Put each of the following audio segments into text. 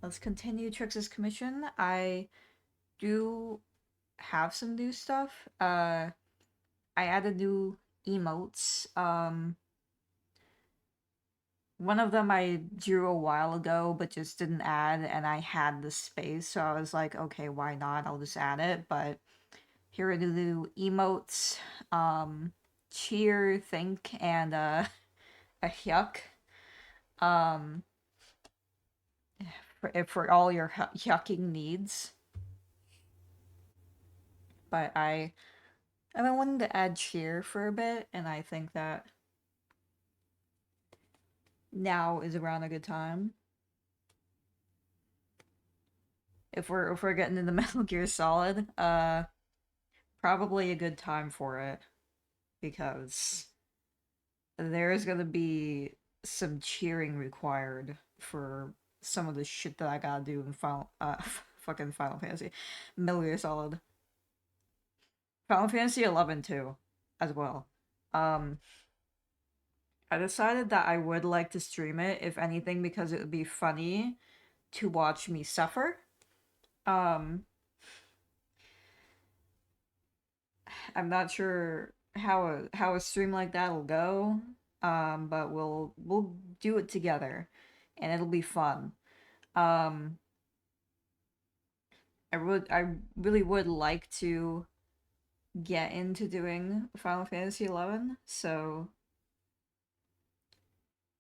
let's continue Trix's commission. I do have some new stuff. I added new emotes. One of them I drew a while ago, but just didn't add, and I had the space, so I was like, okay, why not? I'll just add it. But here are the new emotes. Cheer, think, and a yuck. Um, for all your yucking needs. But I've been wanting to add cheer for a bit, and I think that now is around a good time. If we're getting into Metal Gear Solid, probably a good time for it because there's gonna be some cheering required for some of the shit that I gotta do in fucking Final Fantasy, Metal Gear Solid, Final Fantasy 11 too, as well. Um, I decided that I would like to stream it, if anything, because it would be funny to watch me suffer. Um, I'm not sure how a stream like that will go. But we'll do it together, and it'll be fun. Um, I really would like to get into doing Final Fantasy 11. So,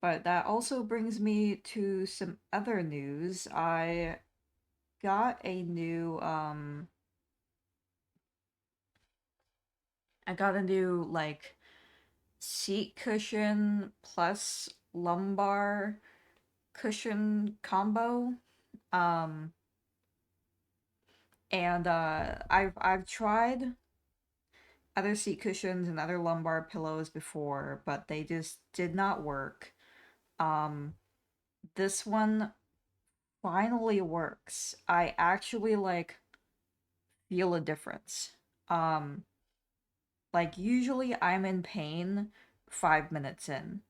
but that also brings me to some other news. Got a new I got a new like seat cushion plus lumbar cushion combo. Um and I've tried other seat cushions and other lumbar pillows before, but they just did not work. Um this one finally works. I actually like feel a difference. Um like usually I'm in pain 5 minutes in,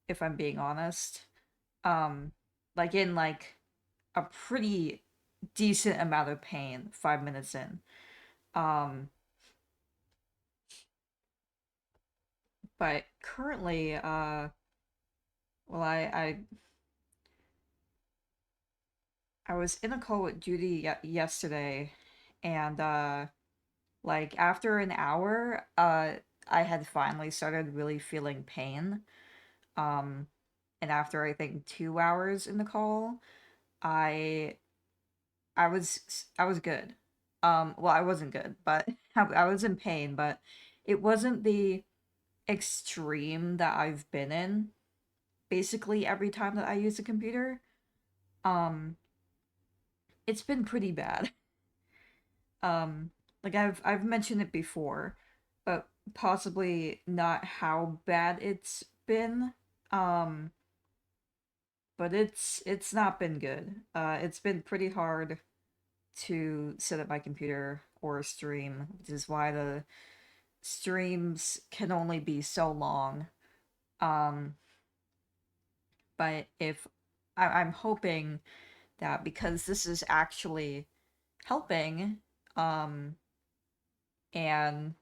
if I'm being honest. Um like in like a pretty decent amount of pain 5 minutes in. Um but currently well I was in a call with Judy yesterday, and like after an hour I had finally started really feeling pain. Um and after I think 2 hours in the call, I I was good. Well, I wasn't good, but I was in pain, but it wasn't the extreme that I've been in basically every time that I use a computer. Um, it's been pretty bad. Like I've mentioned it before, but possibly not how bad it's been. Um, but it's not been good. It's been pretty hard to set up my computer or stream, which is why the streams can only be so long. Um, but if I'm hoping that because this is actually helping, um, and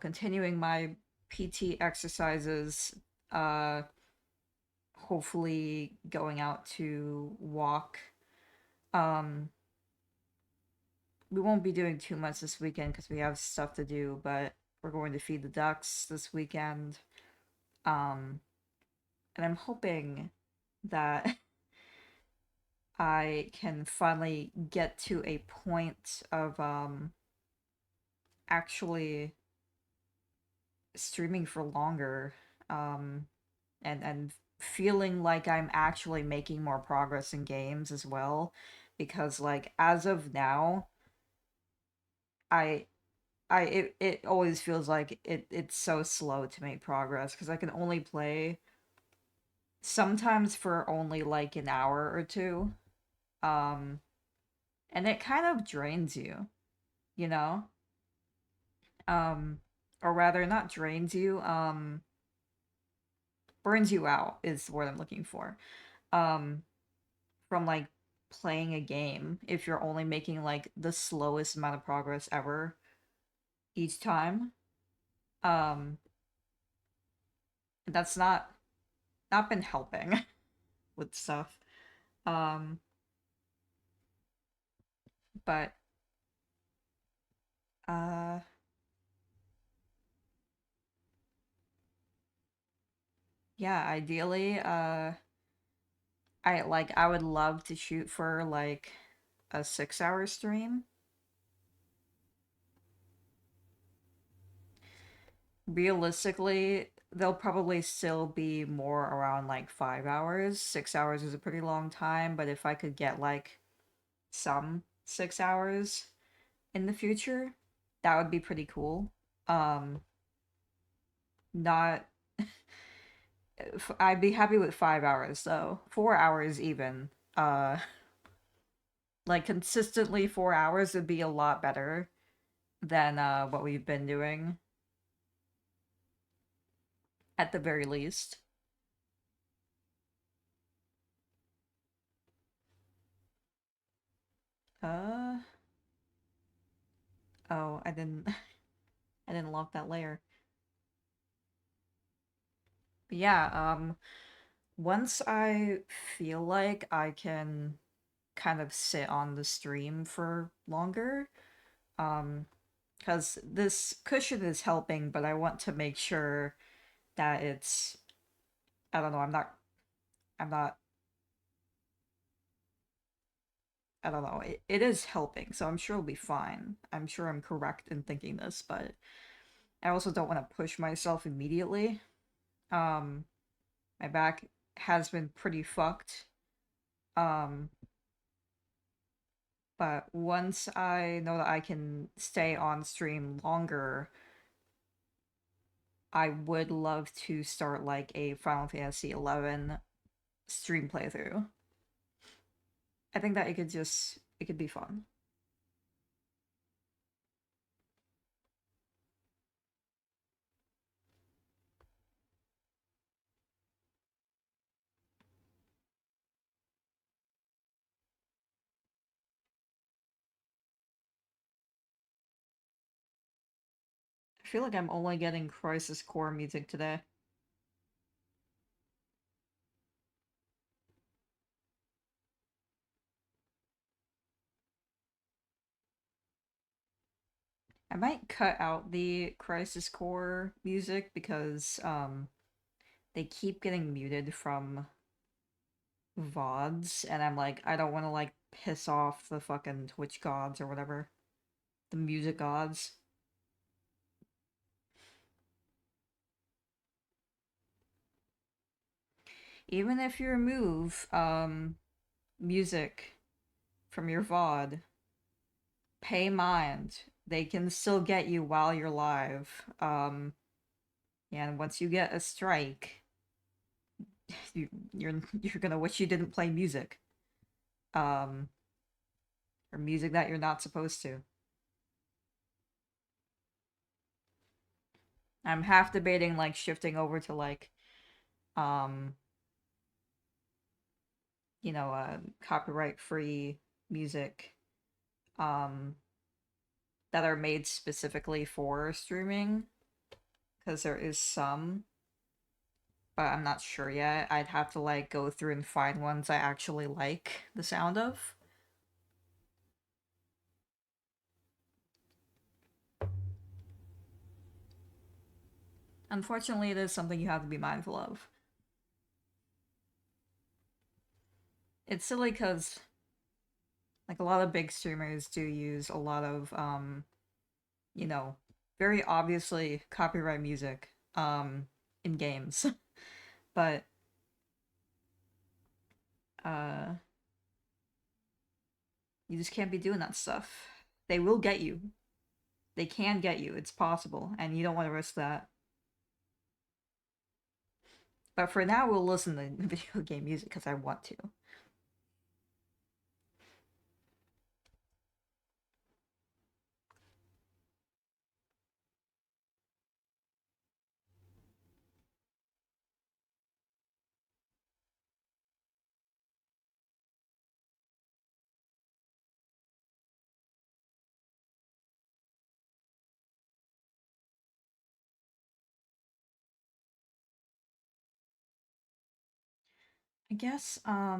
continuing my PT exercises, uh, hopefully going out to walk. Um, we won't be doing too much this weekend because we have stuff to do, but we're going to feed the ducks this weekend. Um, and I'm hoping that I can finally get to a point of actually streaming for longer, um and feeling like I'm actually making more progress in games as well, because like as of now, I it always feels like it's so slow to make progress because I can only play sometimes for only like an hour or two. Um and it kind of drains you, you know? Um or rather not drains you, burns you out is the word I'm looking for. Um from like playing a game if you're only making like the slowest amount of progress ever each time. Um, that's not been helping with stuff. Um, but uh, yeah, ideally, I would love to shoot for like a 6 hour stream. Realistically, they'll probably still be more around like 5 hours. 6 hours is a pretty long time, but if I could get like some 6 hours in the future, that would be pretty cool. Um, not, I'd be happy with 5 hours though. 4 hours even. Like consistently 4 hours would be a lot better than what we've been doing at the very least. Uh, oh, I didn't I didn't lock that layer. But yeah, once I feel like I can kind of sit on the stream for longer, um, because this cushion is helping, but I want to make sure that it's, I don't know, I'm not, I don't know, it is helping, so I'm sure it'll be fine. I'm sure I'm correct in thinking this, but I also don't want to push myself immediately. Um, my back has been pretty fucked. Um, but once I know that I can stay on stream longer, I would love to start like a Final Fantasy 11 stream playthrough. I think that it could be fun. I feel like I'm only getting Crisis Core music today. I might cut out the Crisis Core music because they keep getting muted from VODs, and I'm like, I don't want to like piss off the fucking Twitch gods or whatever. The music gods. Even if you remove music from your VOD, pay mind. They can still get you while you're live. And once you get a strike, you're gonna wish you didn't play music. Um, or music that you're not supposed to. I'm half debating like shifting over to like um, copyright free music um that are made specifically for streaming because there is some, but I'm not sure yet. I'd have to like go through and find ones I actually like the sound of. Unfortunately, it is something you have to be mindful of. It's silly because like a lot of big streamers do use a lot of you know, very obviously copyright music in games. But uh you just can't be doing that stuff. They will get you. They can get you. It's possible, and you don't want to risk that. But for now, we'll listen to video game music because I want to. I guess, I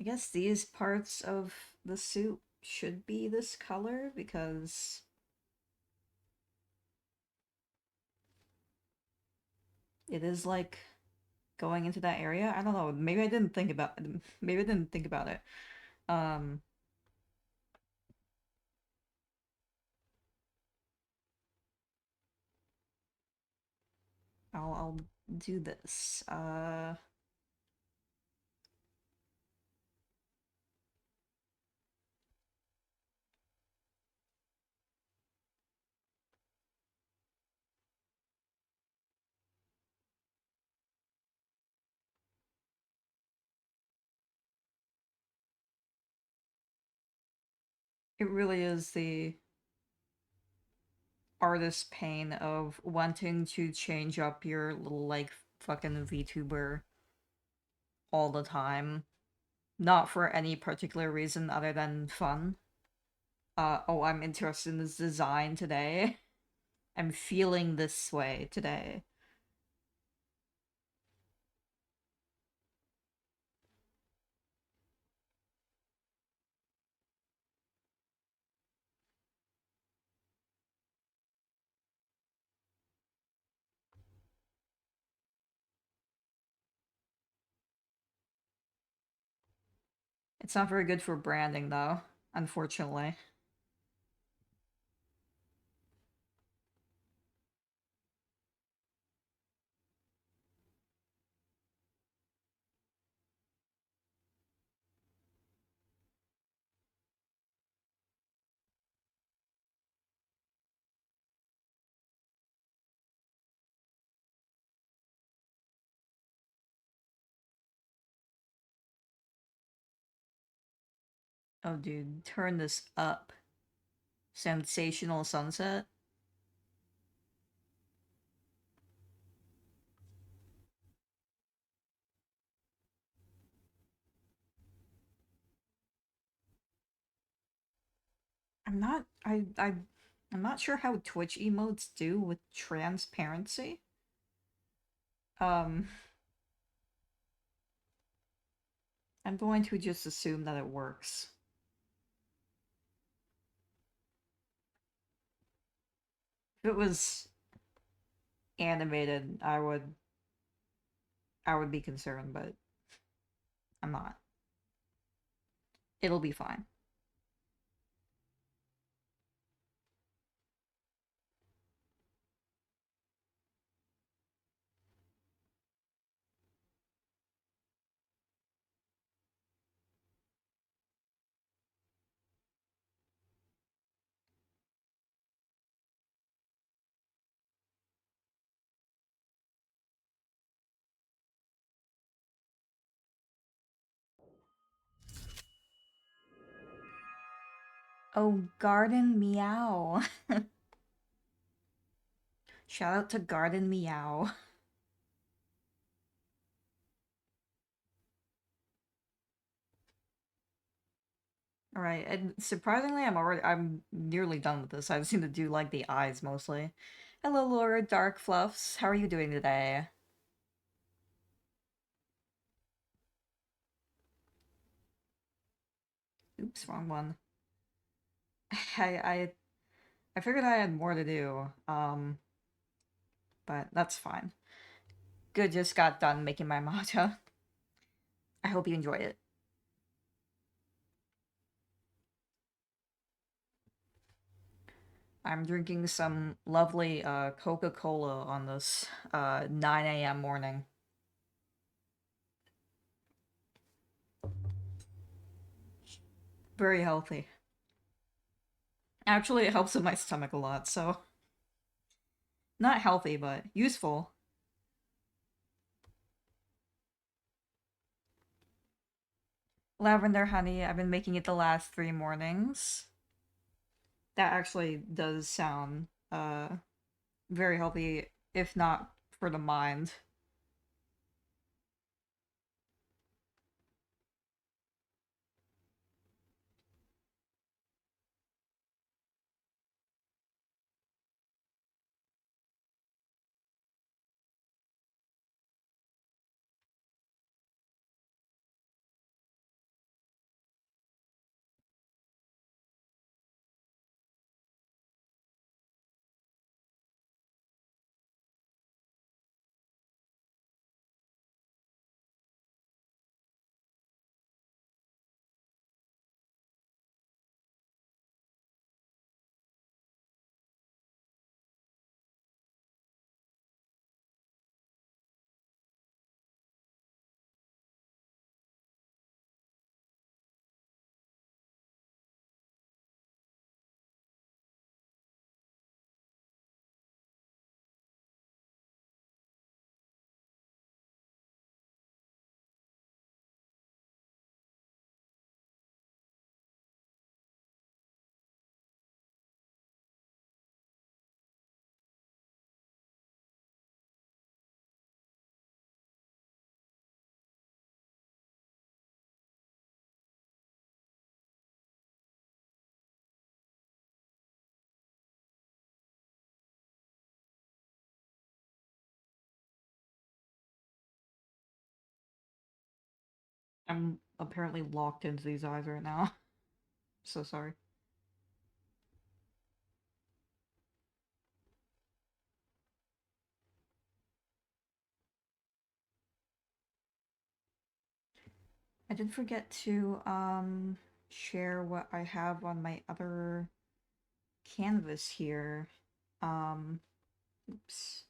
guess these parts of the suit should be this color because it is like going into that area. I don't know. Maybe I didn't think about maybe I didn't think about it. Um I'll do this. It really is the artist pain of wanting to change up your little like fucking VTuber all the time. Not for any particular reason other than fun. Oh, I'm interested in this design today. I'm feeling this way today. It's not very good for branding though, unfortunately. Oh dude, turn this up. Sensational sunset. I'm not sure how Twitch emotes do with transparency. Um I'm going to just assume that it works. If it was animated, I would be concerned, but I'm not. It'll be fine. Oh, Garden Meow. Shout out to Garden Meow. Alright, and surprisingly, I'm nearly done with this. I just need to do like the eyes mostly. Hello, Laura Dark Fluffs. How are you doing today? Oops, wrong one. I I I figured I had more to do. But that's fine. Good, just got done making my matcha. I hope you enjoy it. I'm drinking some lovely Coca-Cola on this 9 a.m. morning. Very healthy. Actually, it helps with my stomach a lot, so not healthy, but useful. Lavender honey, I've been making it the last 3 mornings. That actually does sound very healthy, if not for the mind. I'm apparently locked into these eyes right now. So sorry. I did forget to share what I have on my other canvas here. Um oops.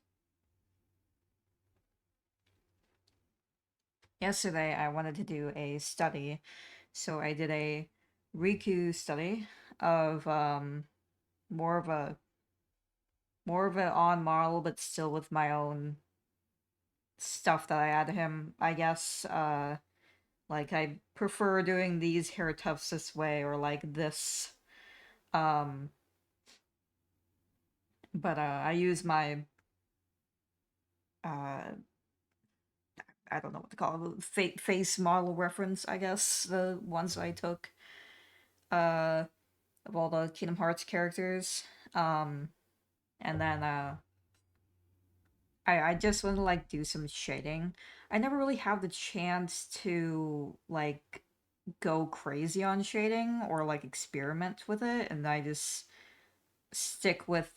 Yesterday I wanted to do a study, so I did a Riku study of more of a more of an on model, but still with my own stuff that I add to him, I guess. Like I prefer doing these hair tufts this way or like this. Um, but I use my uh I don't know what to call it, face model reference, I guess, the ones I took uh of all the Kingdom Hearts characters. Um, and then I just want to like do some shading. I never really have the chance to like go crazy on shading or like experiment with it, and I just stick with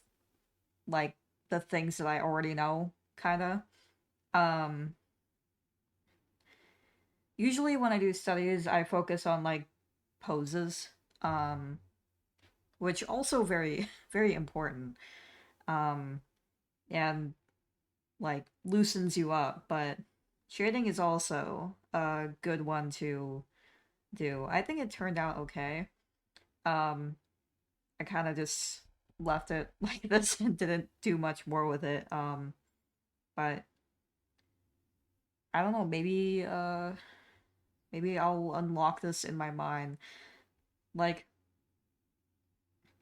like the things that I already know, kind of. Um, Usually when I do studies, I focus on like poses, um, which also very very important. Um, and like loosens you up, but shading is also a good one to do. I think it turned out okay. Um, I kind of just left it like this and didn't do much more with it. But I don't know, maybe I'll unlock this in my mind. Like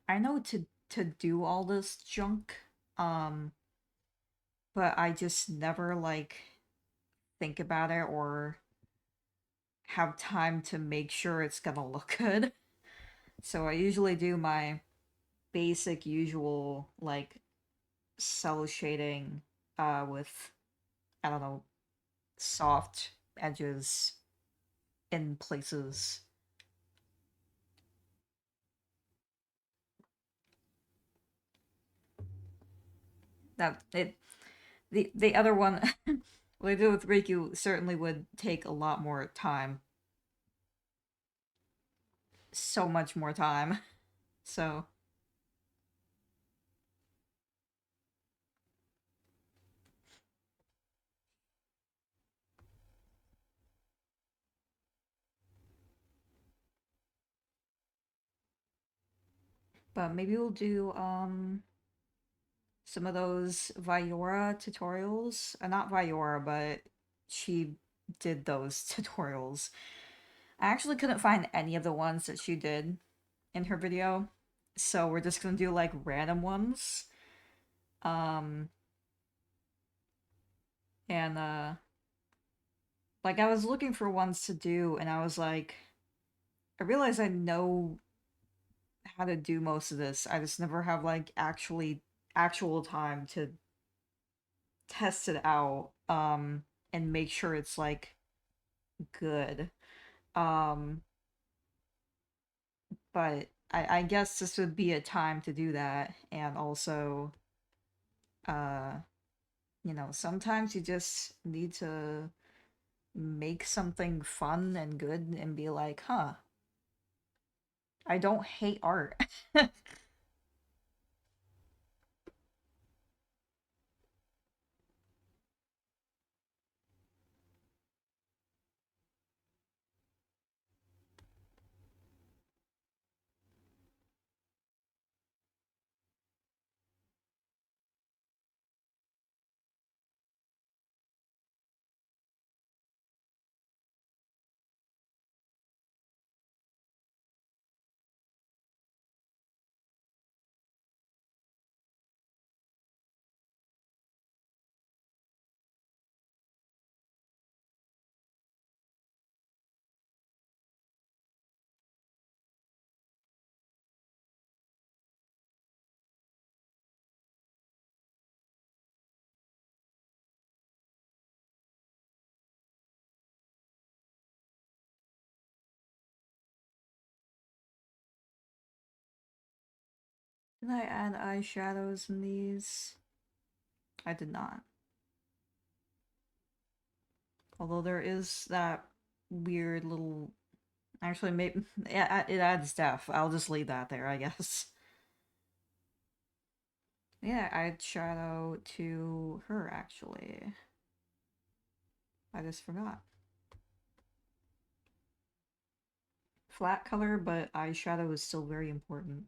I know to do all this junk, um, but I just never like think about it or have time to make sure it's gonna look good. So I usually do my basic usual like cell shading with I don't know, soft edges in places that it the other one what I did with Riku certainly would take a lot more time. So much more time. So but maybe we'll do some of those Viora tutorials. Not Viora, but she did those tutorials. I actually couldn't find any of the ones that she did in her video. So we're just gonna do like random ones. Um and like I was looking for ones to do and I was like I realized I know how to do most of this. I just never have like actual time to test it out and make sure it's like good. Um but I guess this would be a time to do that and also uh sometimes you just need to make something fun and good and be like, "Huh, I don't hate art." Did I add eyeshadows in these? I did not. Although there is that weird little... Actually, maybe it adds depth. I'll just leave that there, I guess. Yeah, eyeshadow to her, actually. I just forgot. Flat color, but eyeshadow is still very important.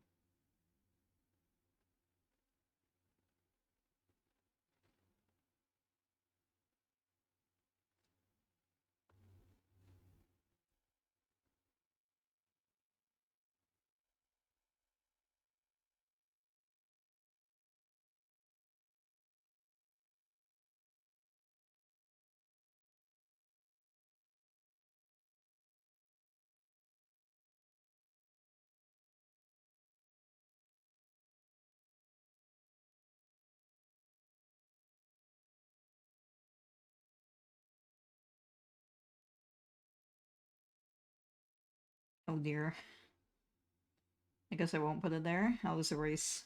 Oh dear. I guess I won't put it there. I'll just erase.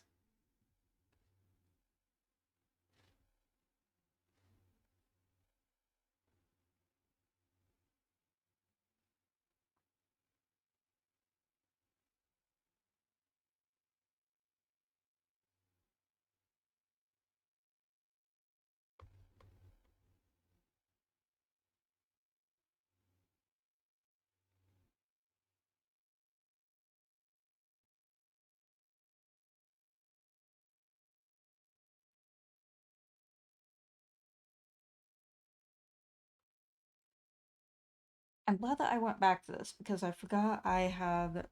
I'm glad that I went back to this because I forgot I had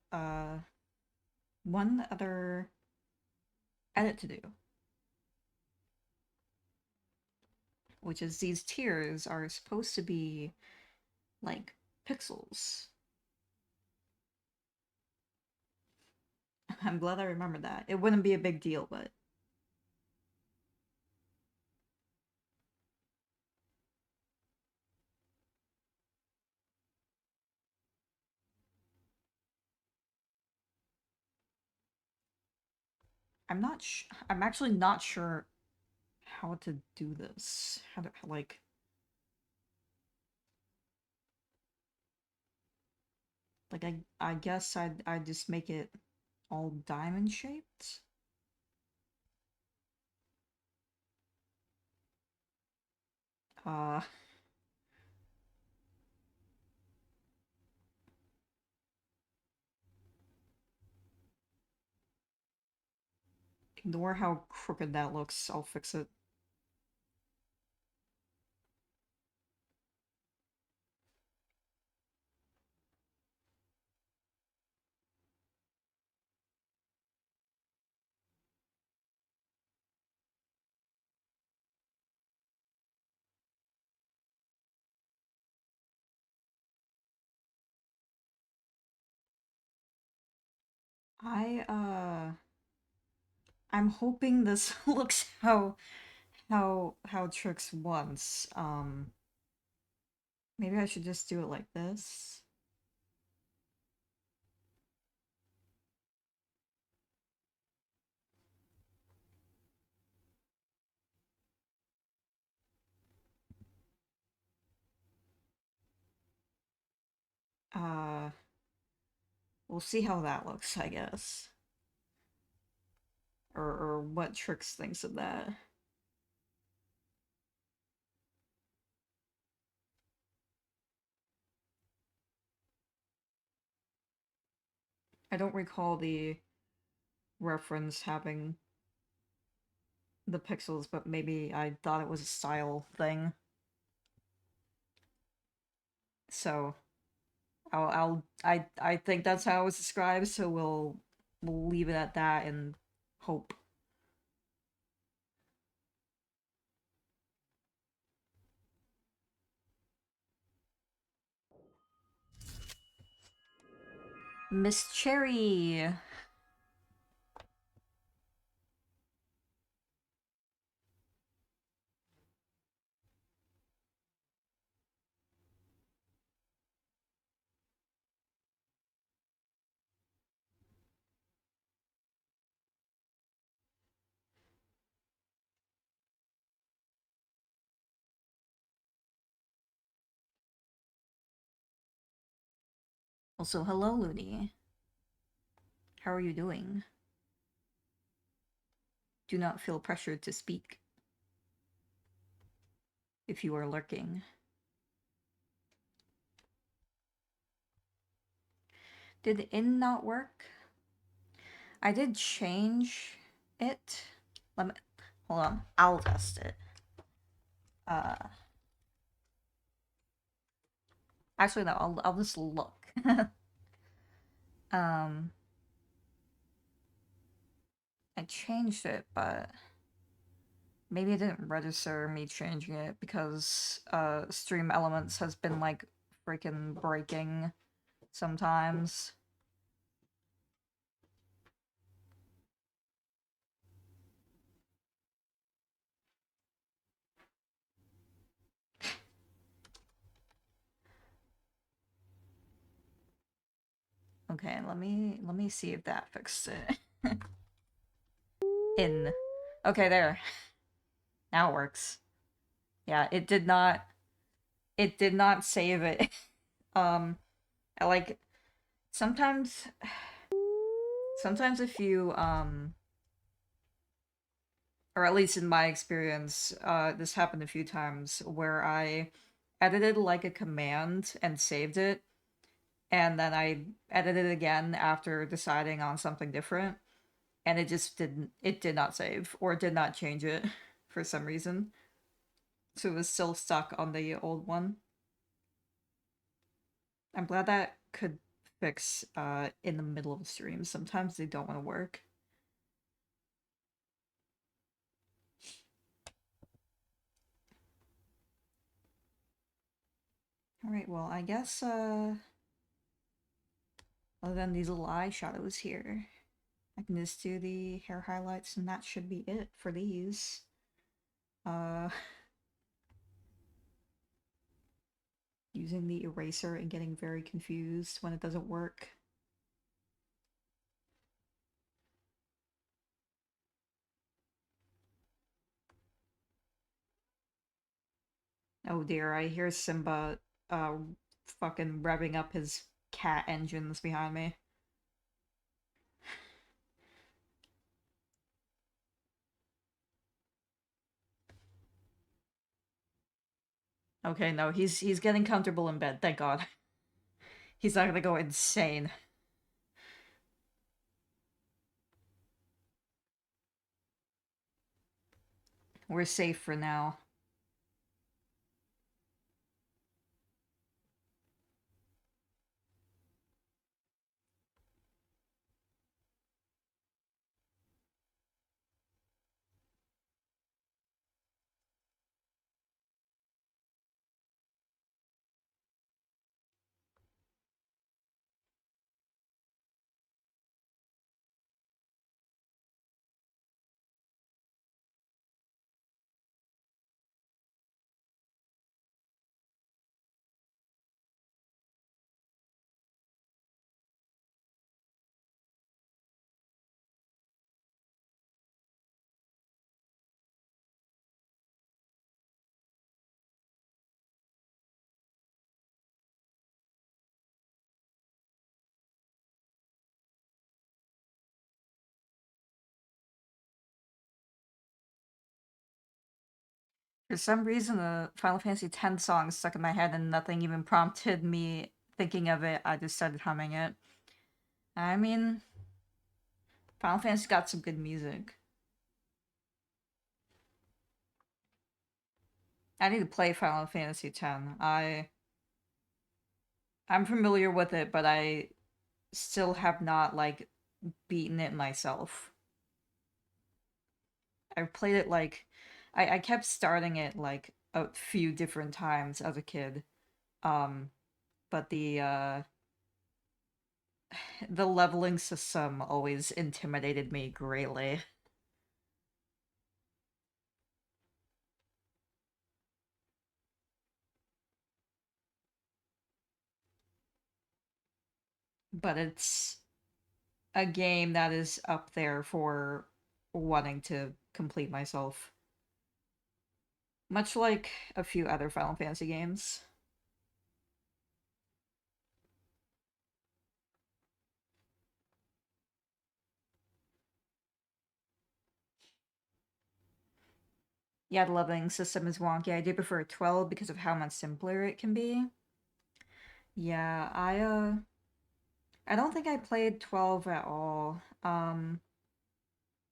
one other edit to do, which is these tiers are supposed to be like pixels. I'm glad I remembered that. It wouldn't be a big deal, but I'm actually not sure how to do this. How to, like I guess I'd just make it all diamond shaped. Uh, Ignore how crooked that looks. I'll fix it. I I'm hoping this looks how Trix wants. Maybe I should just do it like this. Uh, we'll see how that looks, I guess. Or what Trix thinks of that. I don't recall the reference having the pixels, but maybe I thought it was a style thing. So I think that's how it was described, so we'll leave it at that and hope. Miss Cherry. Also, hello, Looney. How are you doing? Do not feel pressured to speak if you are lurking. Did in not work? I did change it. Let me hold on. I'll test it. Uh, actually, no. I'll just look. um, I changed it, but maybe it didn't register me changing it because Stream Elements has been like freaking breaking sometimes. Okay, let me see if that fixed it. In. Okay, there. Now it works. Yeah, it did not save it. I like sometimes sometimes if you or at least in my experience, this happened a few times where I edited like a command and saved it, and then I edited it again after deciding on something different, and it did not save or did not change it for some reason. So it was still stuck on the old one. I'm glad that could fix in the middle of a stream. Sometimes they don't want to work. Alright, well, I guess other than these little eye shadows here, I can just do the hair highlights and that should be it for these. Uh Using the eraser and getting very confused when it doesn't work. Oh dear, I hear Simba uh fucking revving up his cat engines behind me. Okay, no, he's getting comfortable in bed, thank God. He's not gonna go insane. We're safe for now. For some reason, the Final Fantasy X song stuck in my head and nothing even prompted me thinking of it. I just started humming it. I mean, Final Fantasy got some good music. I need to play Final Fantasy X. I'm familiar with it, but I still have not like beaten it myself. I've played it like I kept starting it like a few different times as a kid. Um, but the leveling system always intimidated me greatly. But it's a game that is up there for wanting to complete myself. Much like a few other Final Fantasy games. Yeah, the leveling system is wonky. I do prefer 12 because of how much simpler it can be. Yeah, I don't think I played 12 at all.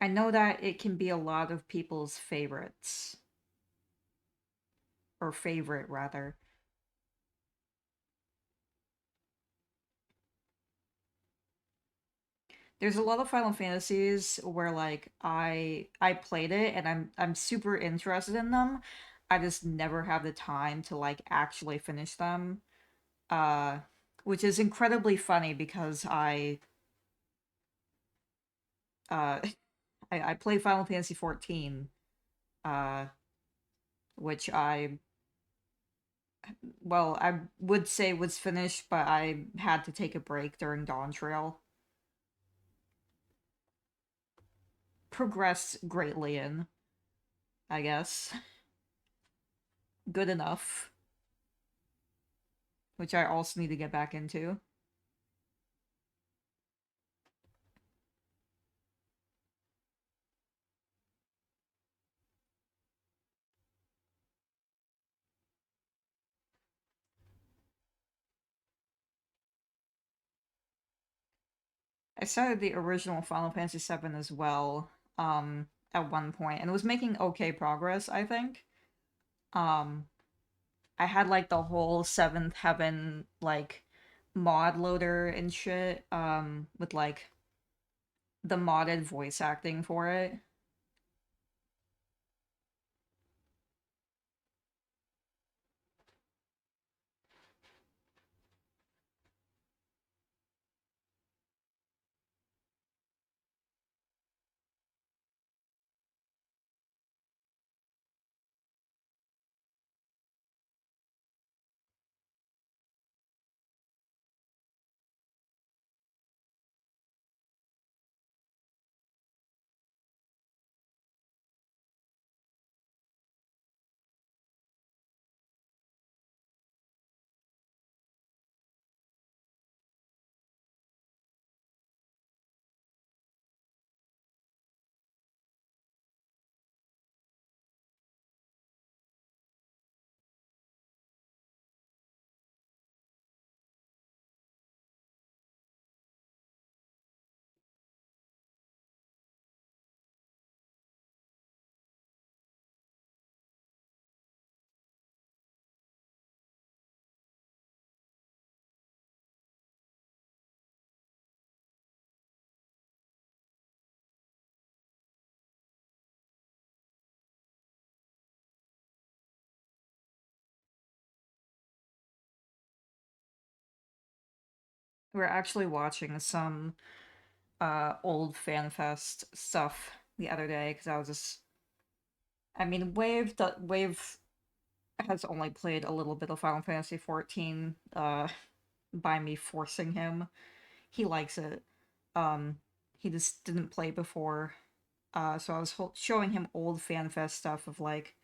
I know that it can be a lot of people's favorites. Or favorite, rather. There's a lot of Final Fantasies where like I played it and I'm super interested in them. I just never have the time to like actually finish them. Uh which is incredibly funny because uh I play Final Fantasy 14 uh which I would say was finished, but I had to take a break during Dawn Trail. Progressed greatly in, I guess. Good enough, which I also need to get back into. I started the original Final Fantasy VII as well, at one point, and was making okay progress, I think. Um, I had like the whole Seventh Heaven like mod loader and shit, with like the modded voice acting for it. We're actually watching some old FanFest stuff the other day because I was just I mean Wave has only played a little bit of Final Fantasy 14 by me forcing him. He likes it. Um he just didn't play before. So I was showing him old FanFest stuff of like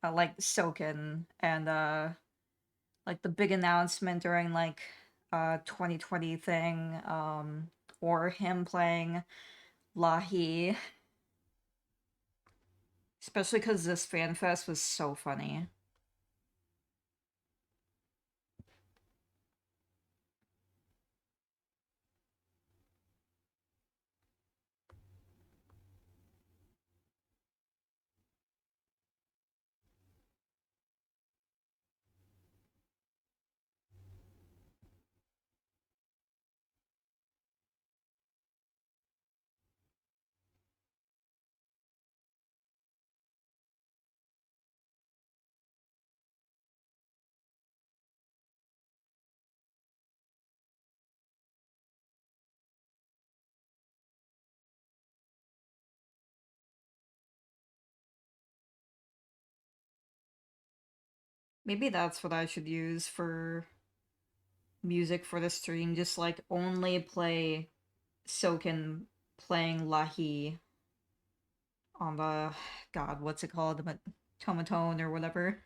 Soken and like the big announcement during like 2020 thing, or him playing Lahi, especially because this fan fest was so funny. Maybe that's what I should use for music for the stream. Just like only play Soken playing Lahi on the God, what's it called? The Tomatone or whatever.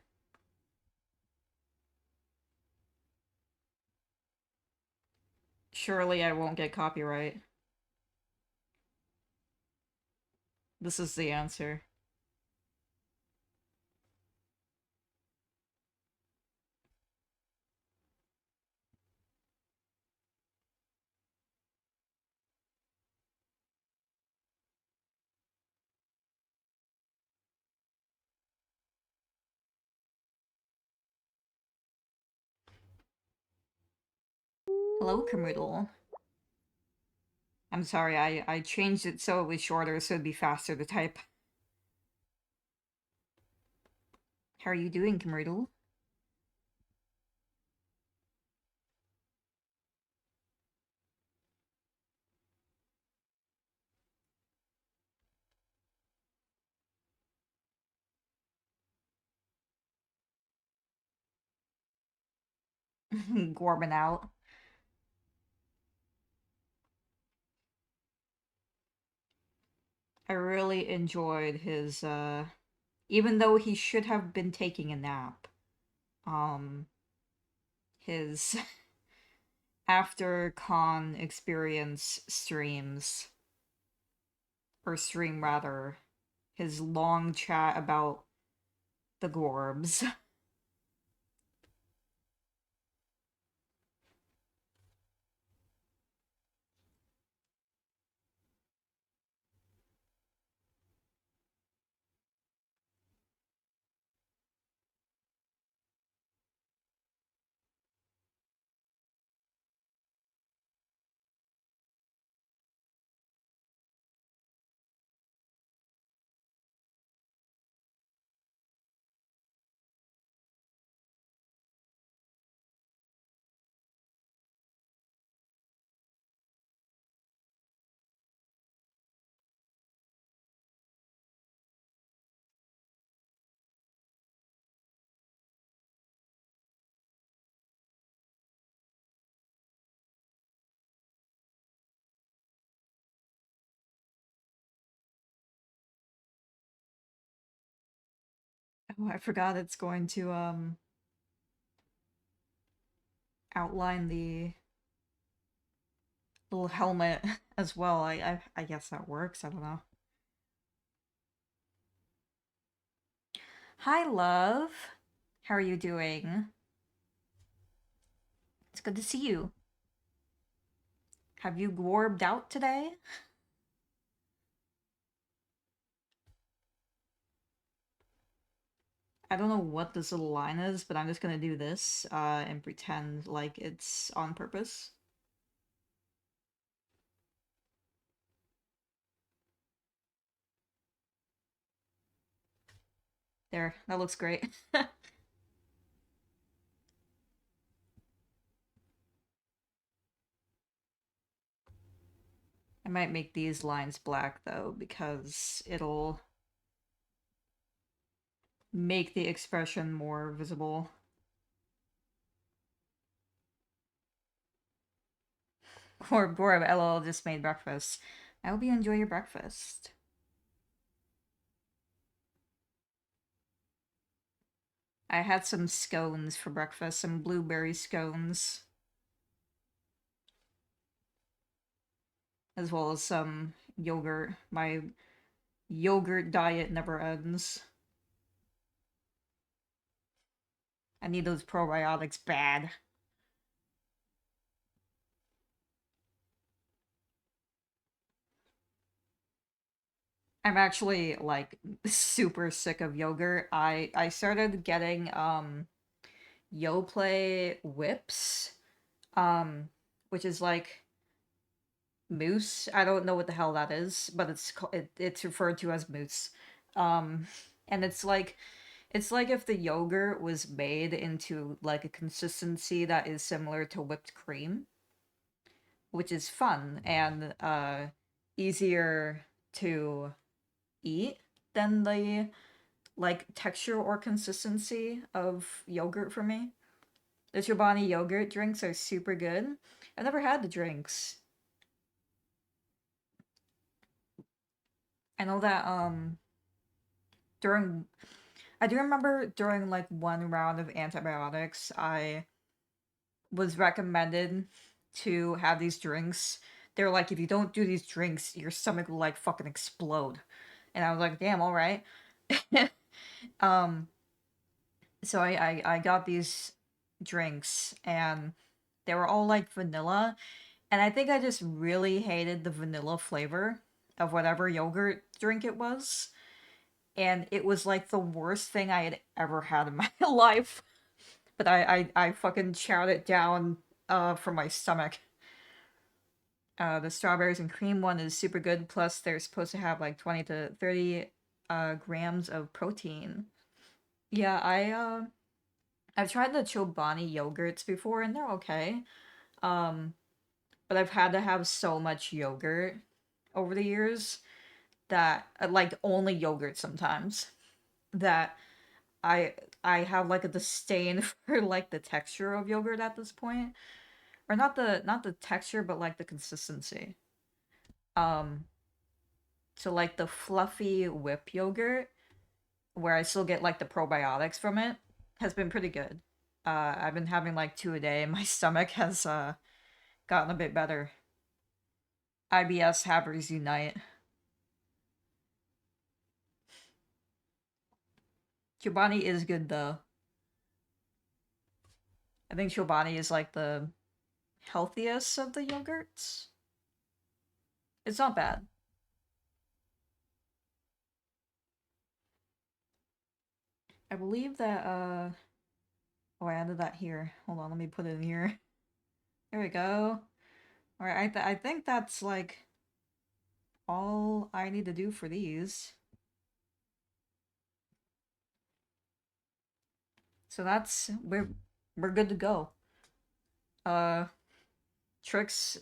Surely I won't get copyright. This is the answer. Hello, Kermoodle. I'm sorry, I changed it so it was shorter so it'd be faster to type. How are you doing, Kermoodle? Gorbin out. I really enjoyed his, even though he should have been taking a nap, um, his after con experience streams, or stream rather, his long chat about the Gorbs. Oh, I forgot it's going to, outline the little helmet as well. I guess that works, I don't know. Hi, love. How are you doing? It's good to see you. Have you gorbed out today? I don't know what this little line is, but I'm just gonna do this, and pretend like it's on purpose. There, that looks great. I might make these lines black though, because it'll make the expression more visible. Or Gorb, LOL just made breakfast. I hope you enjoy your breakfast. I had some scones for breakfast, some blueberry scones, as well as some yogurt. My yogurt diet never ends. I need those probiotics bad. I'm actually like super sick of yogurt. I started getting Yoplait whips, um which is like mousse. I don't know what the hell that is, but it's referred to as mousse. Um and it's like if the yogurt was made into like a consistency that is similar to whipped cream, which is fun and easier to eat than the like texture or consistency of yogurt for me. The Chobani yogurt drinks are super good. I've never had the drinks. I know that during I do remember during like one round of antibiotics, I was recommended to have these drinks. They're like, if you don't do these drinks, your stomach will like fucking explode. And I was like, damn, all right. um, so I got these drinks, and they were all like vanilla, and I think I just really hated the vanilla flavor of whatever yogurt drink it was. And it was like the worst thing I had ever had in my life. But I fucking chowed it down from my stomach. The strawberries and cream one is super good. Plus, they're supposed to have like 20 to 30 grams of protein. Yeah, I've tried the Chobani yogurts before, and they're okay. Um, but I've had to have so much yogurt over the years that like only yogurt sometimes, that I I have like a disdain for like the texture of yogurt at this point, or not the texture, but like the consistency. Um, so like the fluffy whip yogurt, where I still get like the probiotics from it, has been pretty good. I've been having like two a day, and my stomach has gotten a bit better. IBS havers unite. Chobani is good though. I think Chobani is like the healthiest of the yogurts. It's not bad. I believe that oh, I added that here. Hold on, let me put it in here. There we go. Alright, I think that's like all I need to do for these. So that's we're good to go. Uh Tricks,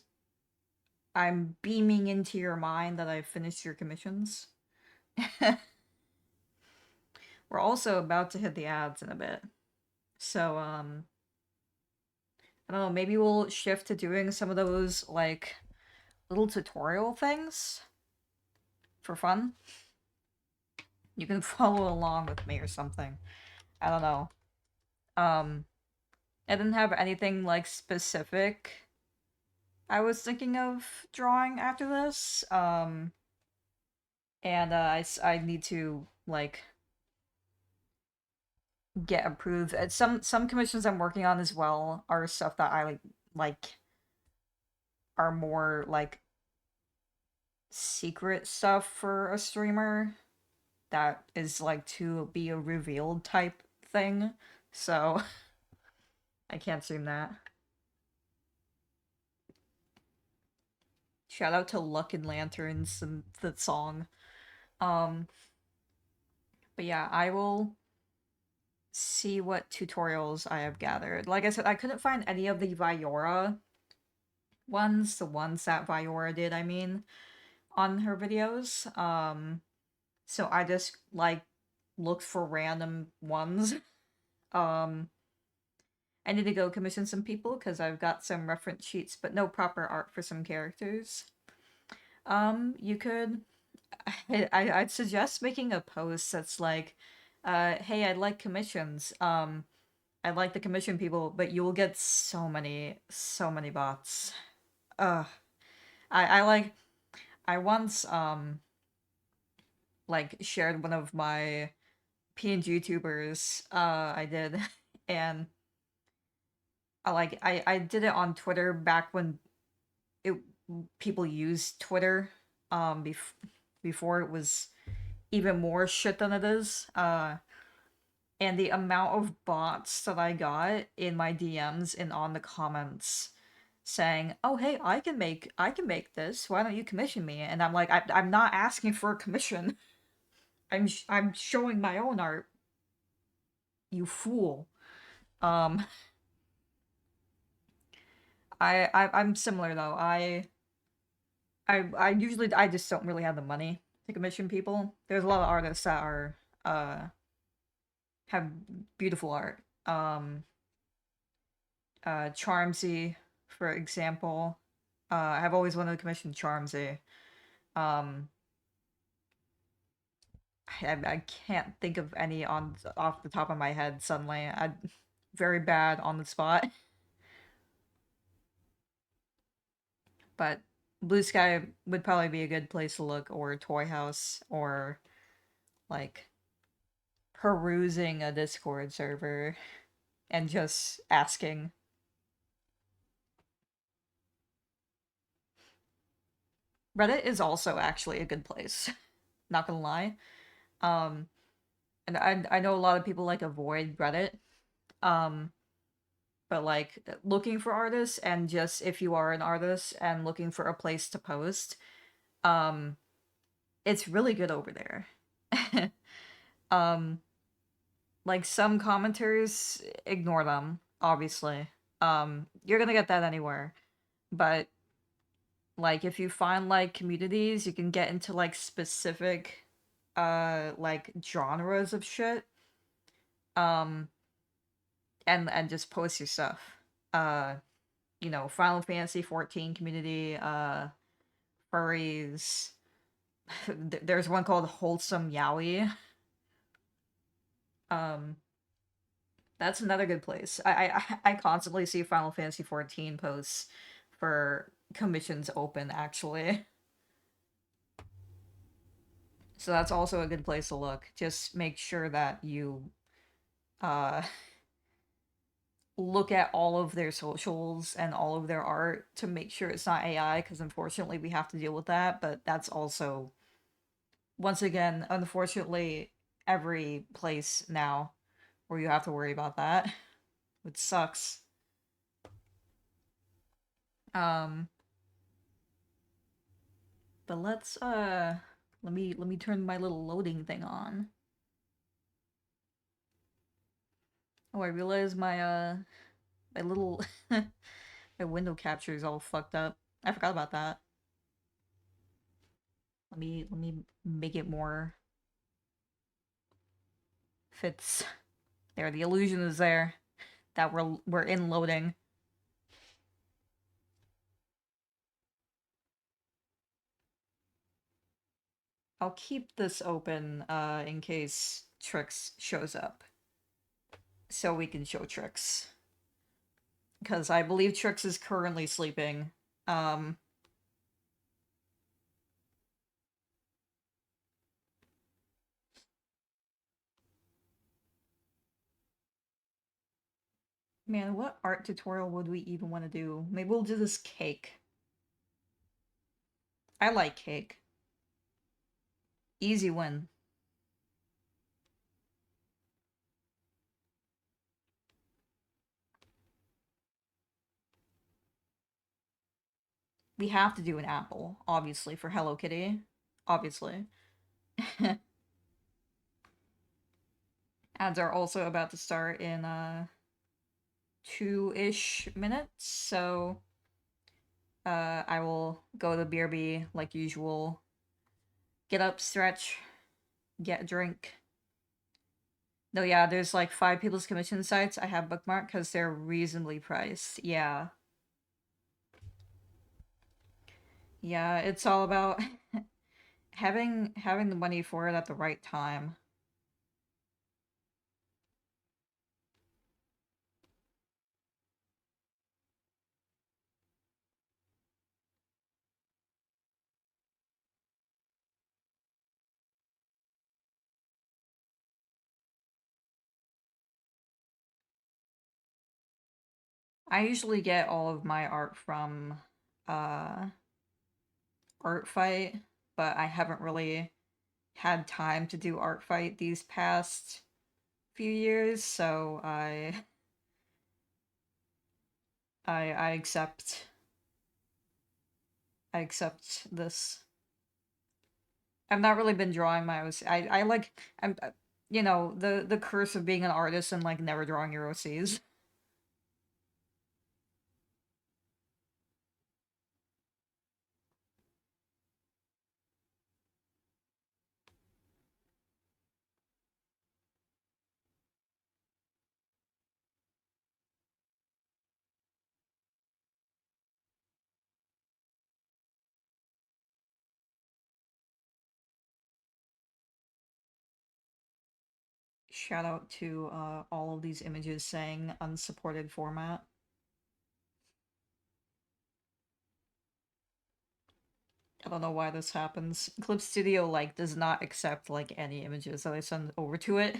I'm beaming into your mind that I've finished your commissions. We're also about to hit the ads in a bit. So I don't know, maybe we'll shift to doing some of those like little tutorial things for fun. You can follow along with me or something. I don't know. Um, I didn't have anything like specific I was thinking of drawing after this. And I need to like get approved. Some commissions I'm working on as well are stuff that I like are more like secret stuff for a streamer that is like to be a revealed type thing. So I can't stream that. Shout out to Luck and Lanterns and the song. Um, but yeah, I will see what tutorials I have gathered. Like I said, I couldn't find any of the Viora ones, the ones that Viora did, I mean, on her videos. So I just like looked for random ones. Um, I need to go commission some people because I've got some reference sheets, but no proper art for some characters. You could I'd suggest making a post that's like, hey, I'd like commissions. I'd like to commission people, but you will get so many bots. Ugh. I like I once like shared one of my PNG YouTubers I did, and I did it on Twitter back when it people used Twitter before it was even more shit than it is. And the amount of bots that I got in my DMs and on the comments saying, "Oh, hey, I can make this. Why don't you commission me?" And I'm like, I'm not asking for a commission. I'm showing my own art. You fool. Um, I'm similar though. I usually I just don't really have the money to commission people. There's a lot of artists that are have beautiful art. Charmsy, for example. I've always wanted to commission Charmsy. Um, I can't think of any on off the top of my head suddenly. I very bad on the spot, but Blue Sky would probably be a good place to look, or Toy House, or like perusing a Discord server and just asking. Reddit is also actually a good place. Not gonna lie. Um, and I know a lot of people like avoid Reddit. Um, but like looking for artists and just if you are an artist and looking for a place to post, um, it's really good over there. um, like some commentaries, ignore them, obviously. You're gonna get that anywhere. But like if you find like communities, you can get into like specific like genres of shit. Um, and just post your stuff. Uh, Final Fantasy 14 community, furries. There's one called Wholesome Yaoi. Um, that's another good place. I constantly see Final Fantasy 14 posts for commissions open, actually. So that's also a good place to look. Just make sure that you uh look at all of their socials and all of their art to make sure it's not AI, because unfortunately we have to deal with that, but that's also, once again, unfortunately, every place now where you have to worry about that, which sucks. Um, but let me turn my little loading thing on. Oh, I realize my little my window capture is all fucked up. I forgot about that. Let me make it more fits. There, the illusion is there that we're in loading. I'll keep this open in case Trix shows up, so we can show Trix, because I believe Trix is currently sleeping. Um, Man, what art tutorial would we even want to do? Maybe we'll do this cake. I like cake. Easy win. We have to do an apple, obviously, for Hello Kitty. Obviously. Ads are also about to start in 2-ish minutes, so I will go to BRB like usual. Get up, stretch, get a drink. No, yeah, there's like 5 people's commission sites I have bookmarked because they're reasonably priced. Yeah. Yeah, it's all about having the money for it at the right time. I usually get all of my art from uh Art Fight, but I haven't really had time to do Art Fight these past few years, so I accept this. I've not really been drawing my OC. I like I'm the curse of being an artist and like never drawing your OCs. Shout out to all of these images saying unsupported format. I don't know why this happens. Clip Studio, like, does not accept, like, any images that I send over to it.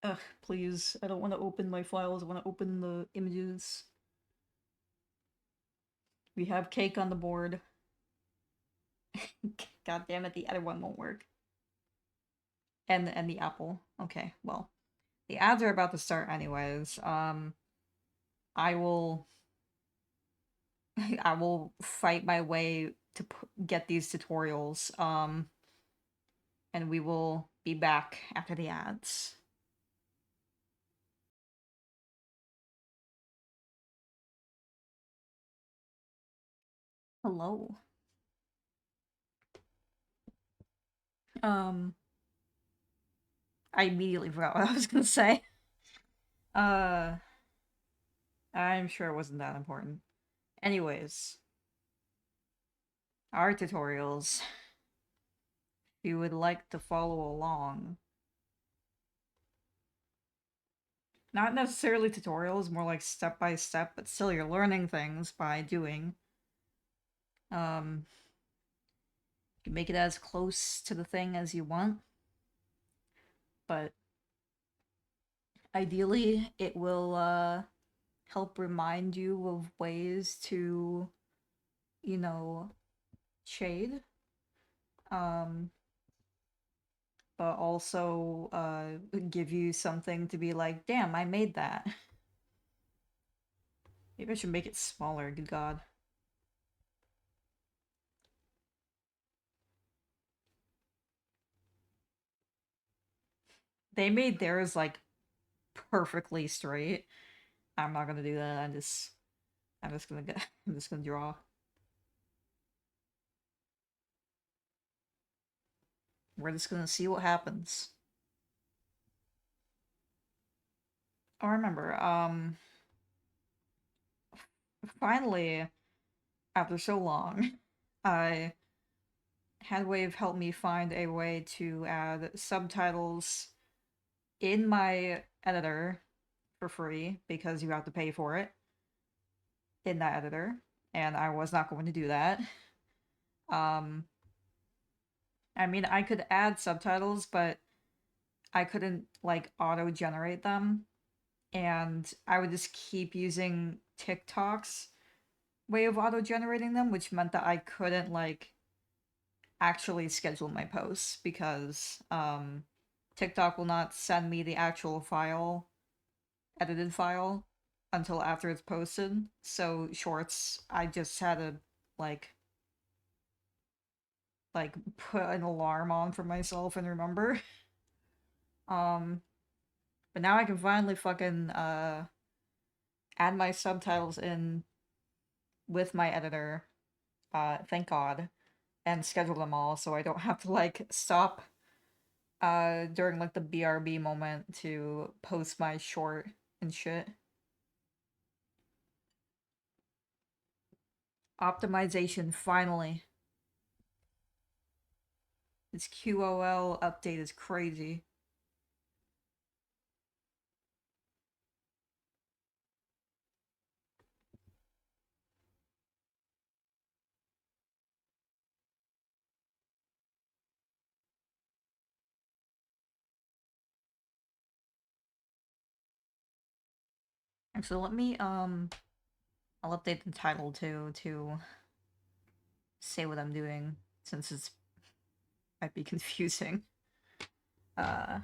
Ugh, please. I don't want to open my files. I want to open the images. We have cake on the board. God damn it, the other one won't work. And the apple. Okay, well. The ads are about to start anyways. I will I will fight my way to get these tutorials. And we will be back after the ads. Hello. Um, I immediately forgot what I was gonna say. Uh, I'm sure it wasn't that important. Anyways, our tutorials. If you would like to follow along. Not necessarily tutorials, more like step by step, but still you're learning things by doing. You can make it as close to the thing as you want. But ideally, it will, help remind you of ways to, you know, shade. Um, but also, give you something to be like, damn, I made that. Maybe I should make it smaller, good god. They made theirs, like, perfectly straight. I'm not gonna do that, I'm just gonna go, I'm just gonna draw. We're just gonna see what happens. Oh, remember, finally, after so long, I had Wave help me find a way to add subtitles in my editor for free, because you have to pay for it in that editor, and I was not going to do that. Um, I mean, I could add subtitles, but I couldn't, like, auto-generate them, and I would just keep using TikTok's way of auto-generating them, which meant that I couldn't, like, actually schedule my posts, because TikTok will not send me the actual file, edited file, until after it's posted. So shorts, I just had to like put an alarm on for myself and remember. um but now I can finally fucking add my subtitles in with my editor, thank god, and schedule them all so I don't have to like stop during like the BRB moment to post my short and shit. Optimization, finally. This QOL update is crazy. Actually, let me, I'll update the title too, to say what I'm doing, since it's might be confusing. Uh,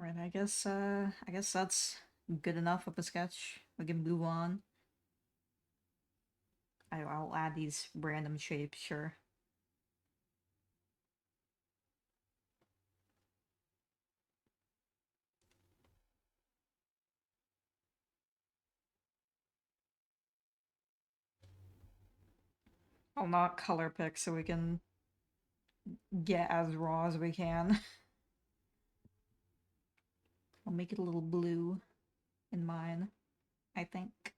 Right, I guess that's good enough of a sketch. We can move on. I'll add these random shapes, sure. I'll not color pick so we can get as raw as we can. I'll make it a little blue in mine, I think.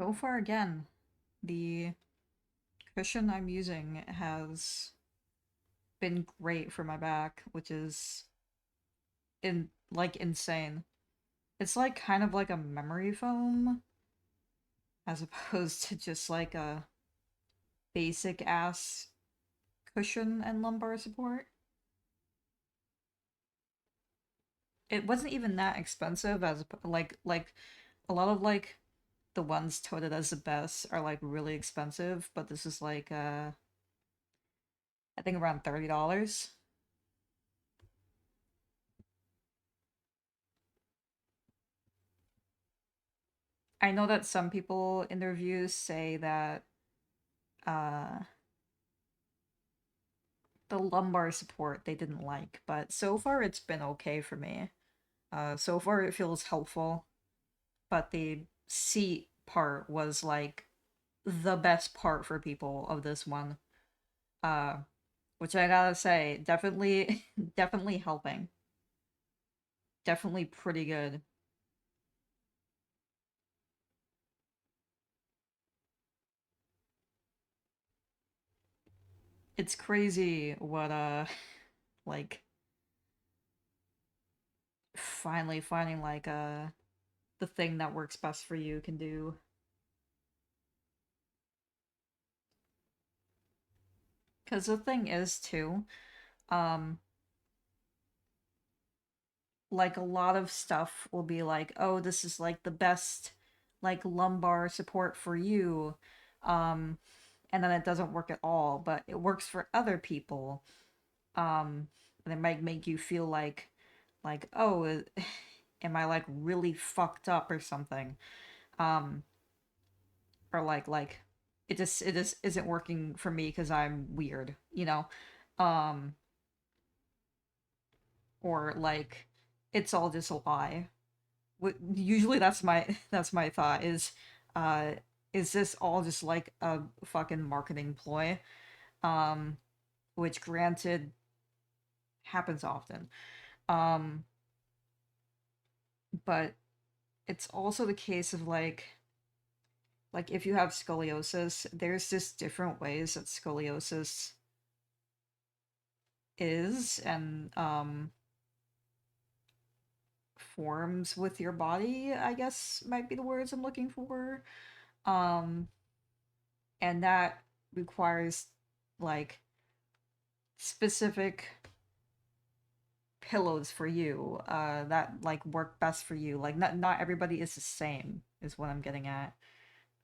So far, again, the cushion I'm using has been great for my back, which is insane. It's like kind of like a memory foam as opposed to just like a basic ass cushion and lumbar support. It wasn't even that expensive as like a lot of like the ones touted as the best are like really expensive, but this is like I think around $30. I know that some people in their reviews say that uh the lumbar support they didn't like, but so far it's been okay for me. So far it feels helpful, but the seat part was like the best part for people of this one. Uh, which I gotta say, definitely, definitely helping. Definitely pretty good. It's crazy what like finally finding like the thing that works best for you can do. Because the thing is too, um, like a lot of stuff will be like, oh, this is like the best like lumbar support for you. Um, and then it doesn't work at all, but it works for other people. And it might make you feel like, oh, am I like really fucked up or something? Um, or like it just isn't working for me because I'm weird, you know? Um, or like it's all just a lie. Usually that's my that's my thought uh is this all just like a fucking marketing ploy? Um, which granted happens often. Um, but it's also the case of like if you have scoliosis, there's just different ways that scoliosis is and forms with your body, I guess might be the words I'm looking for. Um, and that requires like specific pillows for you that like work best for you. Like not everybody is the same is what I'm getting at.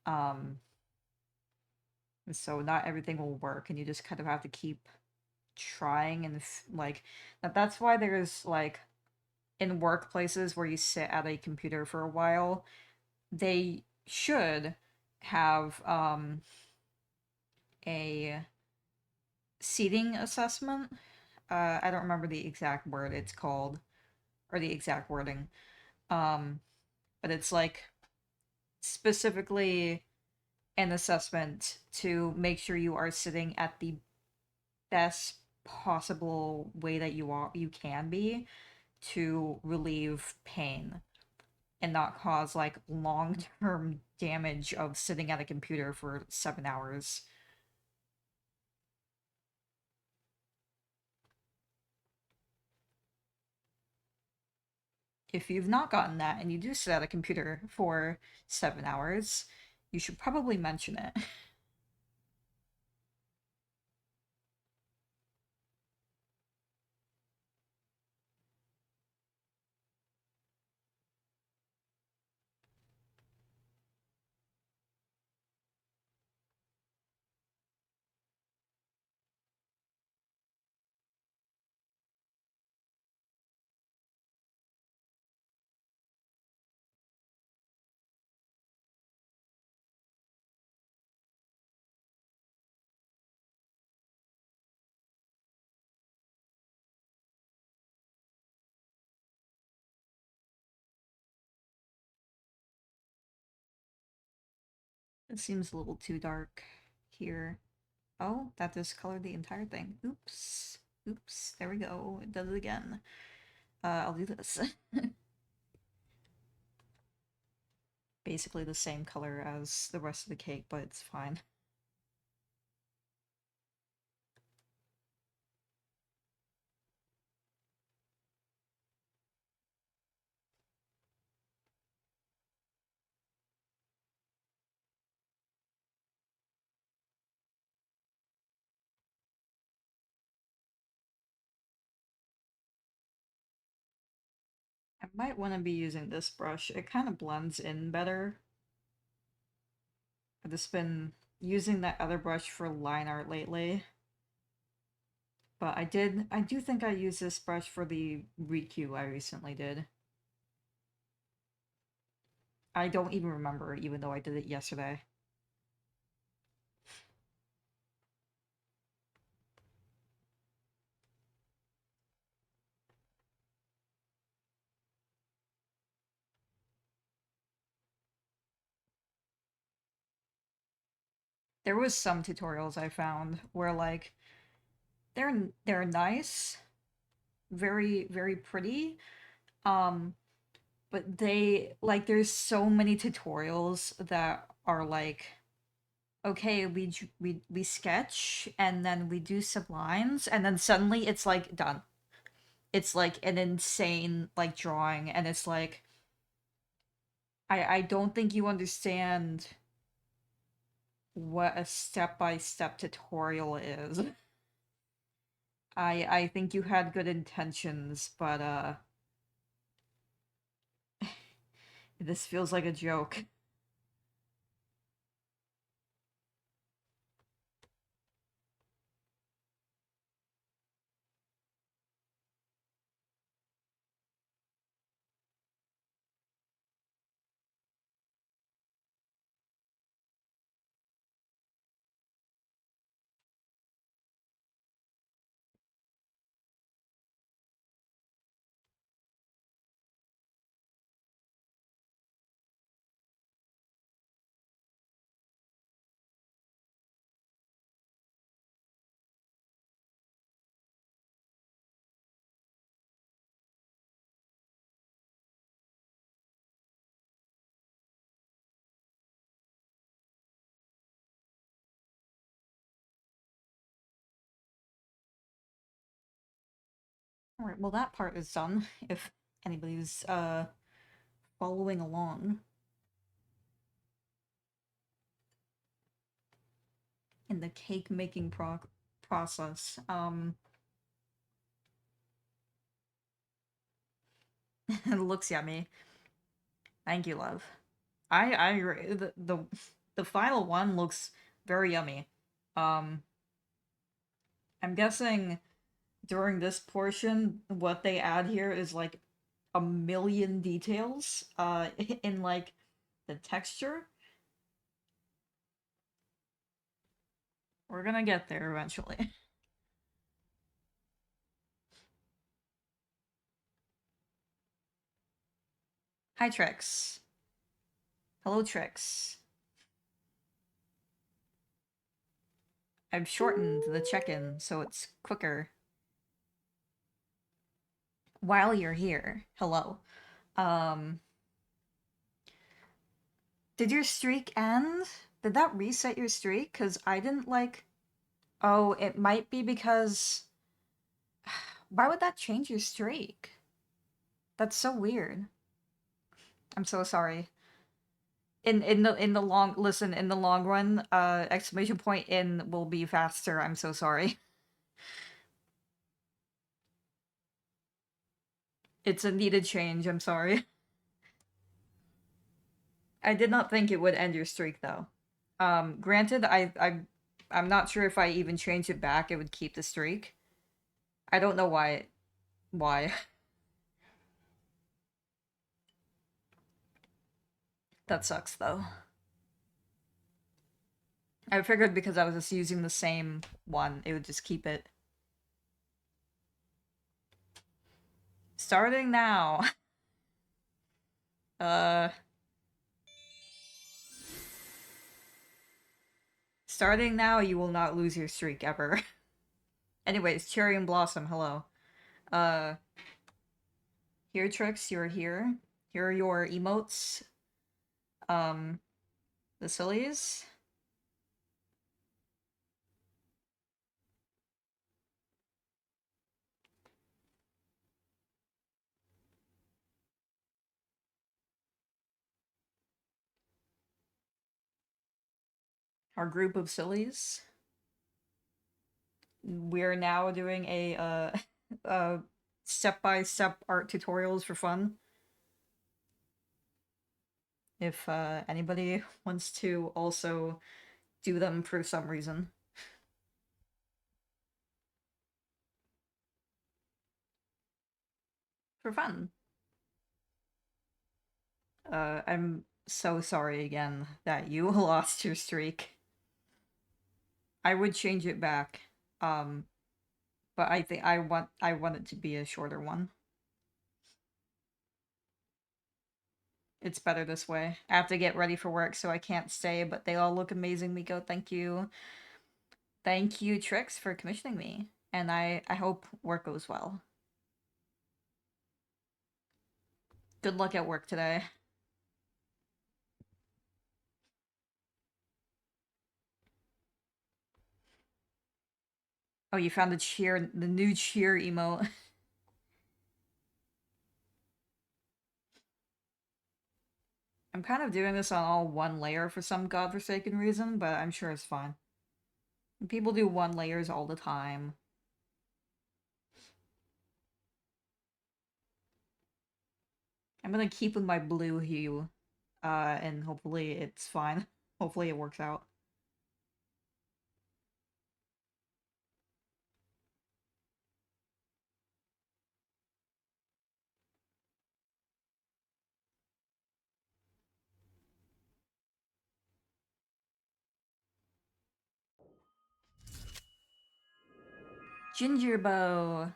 Um, so not everything will work and you just kind of have to keep trying and like that's why there's like in workplaces where you sit at a computer for a while, they should have a seating assessment. I don't remember the exact word it's called or the exact wording. Um, but it's like specifically an assessment to make sure you are sitting at the best possible way that you can be to relieve pain and not cause like long-term damage of sitting at a computer for 7 hours. If you've not gotten that and you do sit at a computer for 7 hours, you should probably mention it. It seems a little too dark here. Oh, that discolored the entire thing. Oops. Oops. There we go. It does it again. I'll do this. Basically the same color as the rest of the cake, but it's fine. I might want to be using this brush. It kind of blends in better. I've just been using that other brush for line art lately. But I do think I used this brush for the Riku I recently did. I don't even remember, even though I did it yesterday. There was some tutorials I found where like they're nice, very pretty. Um, but they like there's so many tutorials that are like okay, we sketch and then we do some lines and then suddenly it's like done. It's like an insane like drawing and it's like I don't think you understand what a step-by-step tutorial is. I think you had good intentions, but this feels like a joke. Alright, well that part is done, if anybody's following along in the cake making process. It looks yummy. Thank you, love. I agree. The final one looks very yummy. Um, I'm guessing during this portion, what they add here is like a million details in like the texture. We're gonna get there eventually. Hi, Trix. Hello, Trix. I've shortened the check-in so it's quicker. While you're here, hello. Um, did your streak end? Did that reset your streak? Because I didn't like... Oh, it might be because... Why would that change your streak? That's so weird. I'm so sorry. In the long listen, in the long run, exclamation point in will be faster. I'm so sorry. It's a needed change, I'm sorry. I did not think it would end your streak though. Granted, I'm not sure if I even changed it back, it would keep the streak. I don't know why. That sucks though. I figured because I was just using the same one, it would just keep it. Starting now. Uh, Starting now, you will not lose your streak ever. Anyways, Cherry and Blossom, hello. Uh, Here, Trix, you're here. Here are your emotes. Um, the sillies. Our group of sillies. We're now doing a step-by-step art tutorials for fun. If anybody wants to also do them for some reason. For fun. I'm so sorry again that you lost your streak. I would change it back. Um, but I think I want it to be a shorter one. It's better this way. I have to get ready for work, so I can't stay, but they all look amazing, Miko. Thank you. Thank you, Trix, for commissioning me. And I hope work goes well. Good luck at work today. Oh, you found the new cheer emote. I'm kind of doing this on all one layer for some godforsaken reason, but I'm sure it's fine. People do one layers all the time. I'm gonna keep with my blue hue, and hopefully it's fine. Hopefully it works out. Ginger bow.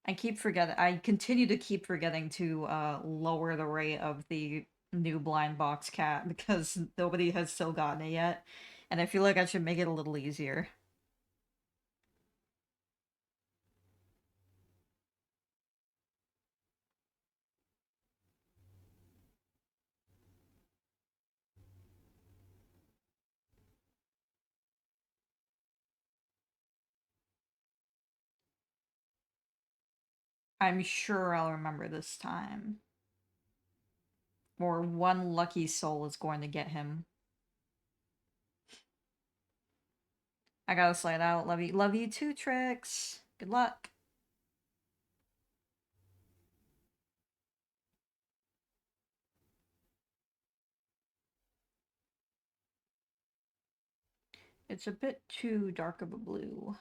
I continue to keep forgetting to lower the rate of the new blind box cat because nobody has still gotten it yet. And I feel like I should make it a little easier. I'm sure I'll remember this time. Or one lucky soul is going to get him. I gotta slide out. Love you too, Trix. Good luck. It's a bit too dark of a blue.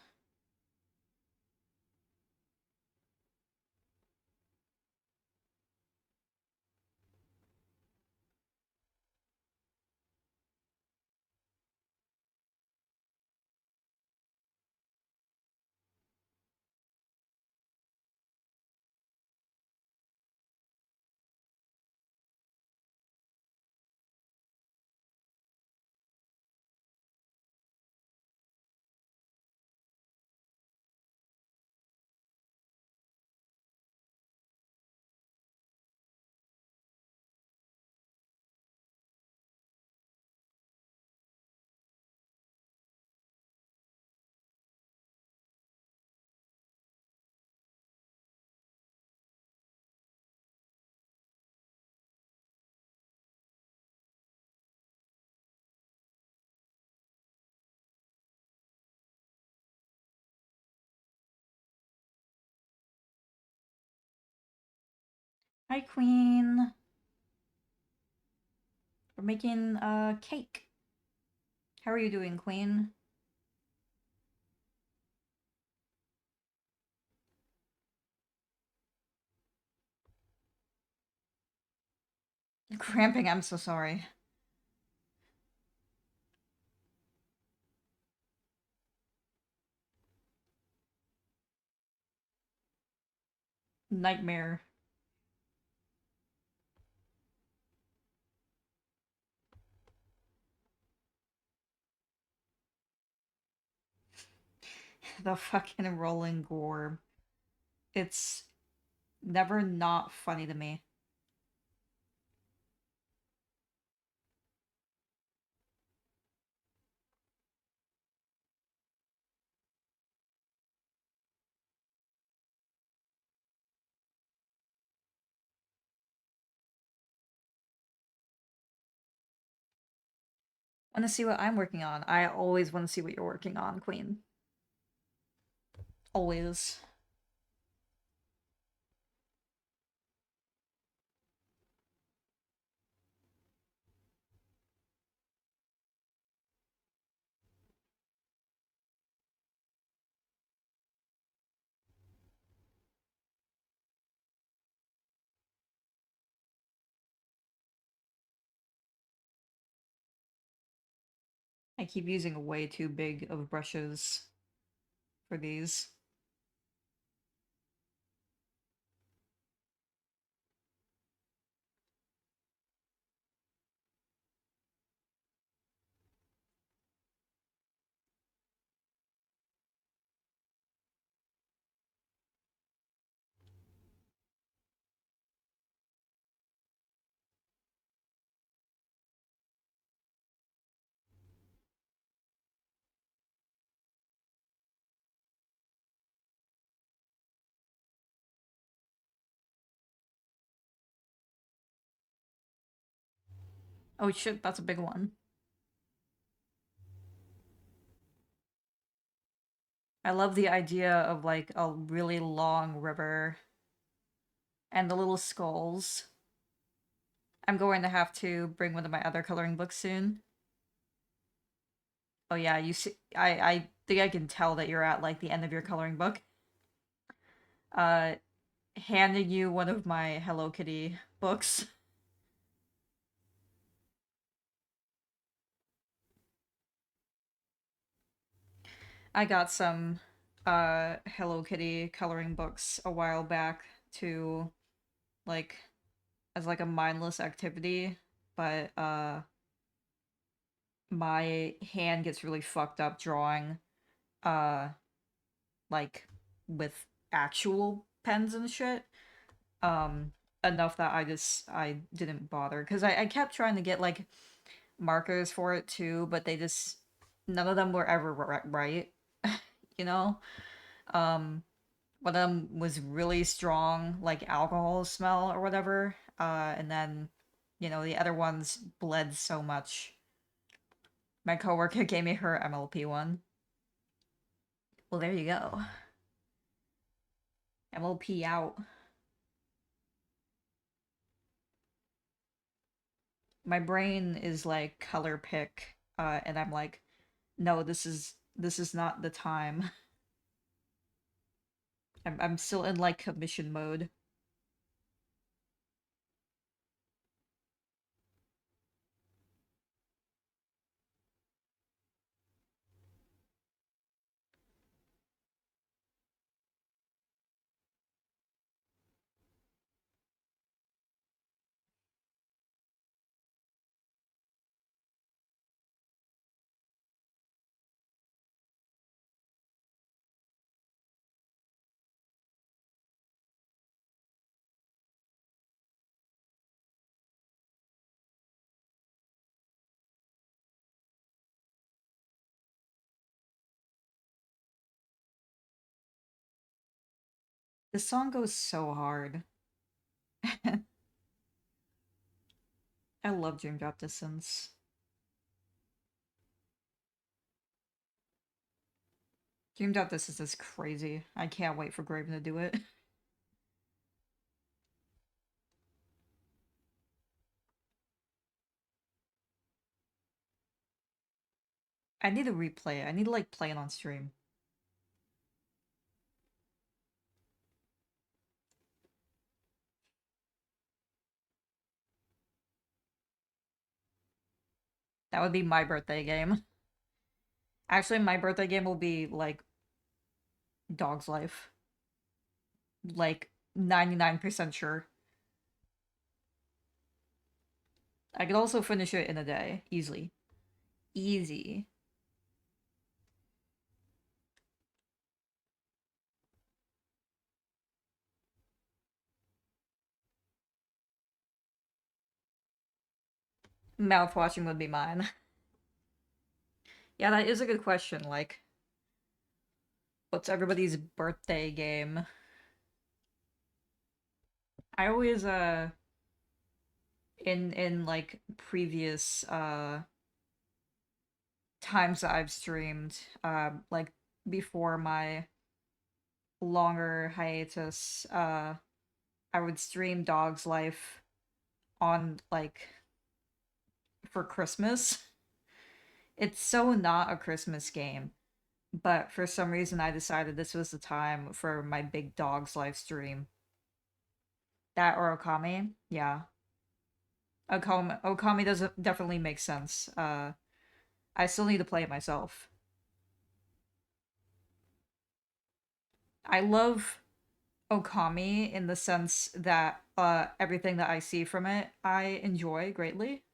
Hi, Queen. We're making a cake. How are you doing, Queen? Cramping, I'm so sorry. Nightmare. The fucking rolling gore. It's never not funny to me. Want to see what I'm working on? I always want to see what you're working on, Queen. Always. I keep using way too big of brushes for these. Oh shit, that's a big one. I love the idea of like a really long river and the little skulls. I'm going to have to bring one of my other coloring books soon. Oh yeah, you see, I think I can tell that you're at like the end of your coloring book. Uh, Handing you one of my Hello Kitty books. I got some Hello Kitty coloring books a while back to like as like a mindless activity, but my hand gets really fucked up drawing uh like with actual pens and shit. Um Enough that I didn't bother because I kept trying to get like markers for it too, but they just none of them were ever right, you know? Um One of them was really strong, like alcohol smell or whatever. And then, the other ones bled so much. My coworker gave me her MLP one. Well, there you go. MLP out. My brain is like color pick, and I'm like, no, this is not the time. I'm still in like commission mode. This song goes so hard. I love Dream Drop Distance. Dream Drop Distance is crazy. I can't wait for Graven to do it. I need to replay it. I need to like play it on stream. That would be my birthday game. Actually, my birthday game will be like Dog's Life. Like 99% sure. I could also finish it in a day. Easily. Easy. Mouth watching would be mine. Yeah, that is a good question. Like, what's everybody's birthday game? I always in like previous times that I've streamed, like before my longer hiatus, I would stream Dog's Life on like for Christmas. It's so not a Christmas game, but for some reason I decided this was the time for my big Dog's Life stream. That or Okami, yeah. Okami doesn't definitely make sense. I still need to play it myself. I love Okami in the sense that everything that I see from it I enjoy greatly.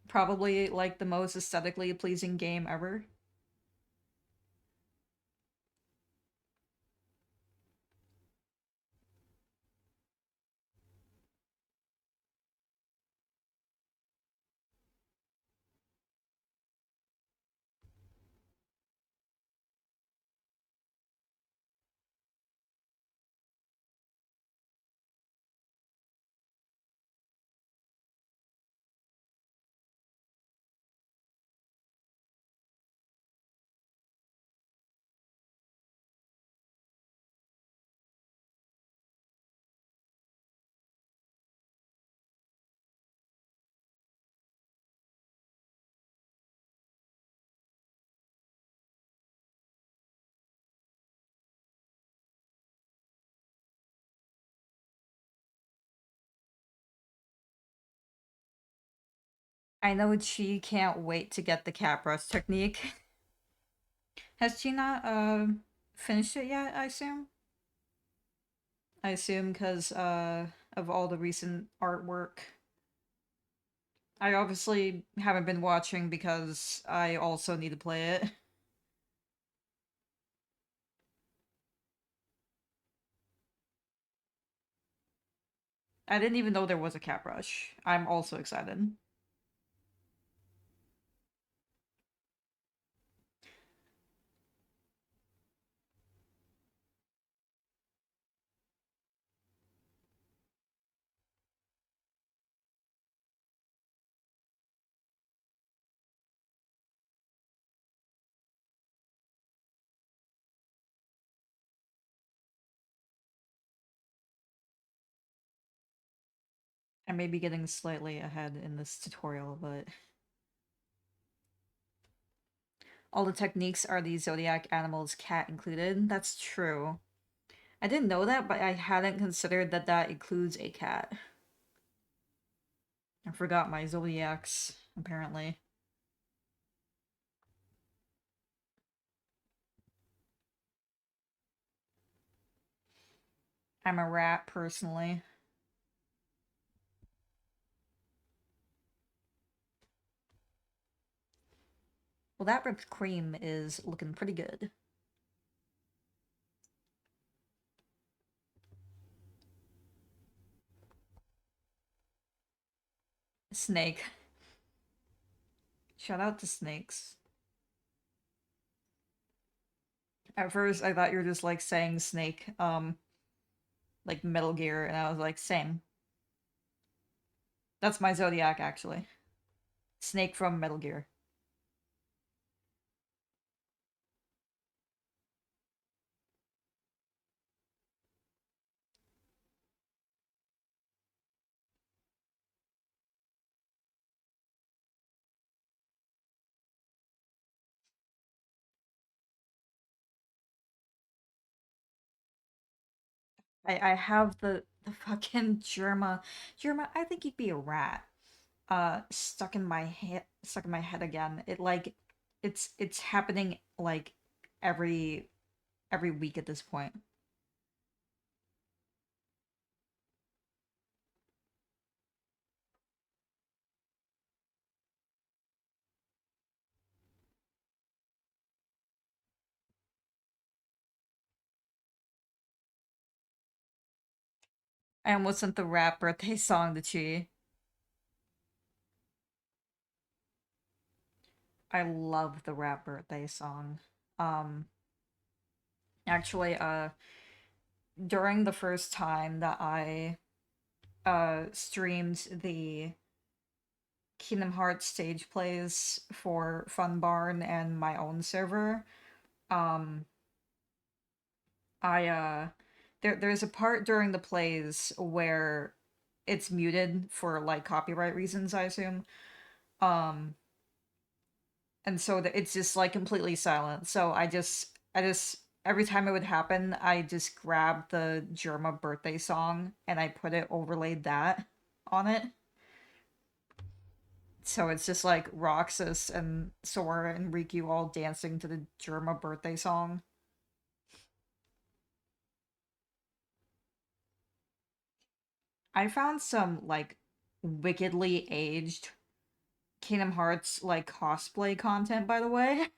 Probably like the most aesthetically pleasing game ever. I know she can't wait to get the cat brush technique. Has she not finished it yet, I assume? I assume because of all the recent artwork. I obviously haven't been watching because I also need to play it. I didn't even know there was a cat brush. I'm also excited. I may be getting slightly ahead in this tutorial, but all the techniques are the zodiac animals, cat included. That's true. I didn't know that, but I hadn't considered that that includes a cat. I forgot my zodiacs, apparently. I'm a rat, personally. Well, that whipped cream is looking pretty good. Snake. Shout out to snakes. At first, I thought you were just like saying snake, like Metal Gear, and I was like, same. That's my zodiac, actually. Snake from Metal Gear. I have the fucking Germa. Germa, I think you'd be a rat. Stuck in my head again. It's happening like every every week at this point. I almost sent the rap birthday song to Chi. I love the rap birthday song. Um actually during the first time that I streamed the Kingdom Hearts stage plays for Fun Barn and my own server, um I there's a part during the plays where it's muted for like copyright reasons, I assume. Um and so it's just like completely silent. So I just every time it would happen, I just grabbed the Germa birthday song and I put it overlaid that on it. So it's just like Roxas and Sora and Riku all dancing to the Germa birthday song. I found some like wickedly aged Kingdom Hearts like cosplay content, by the way.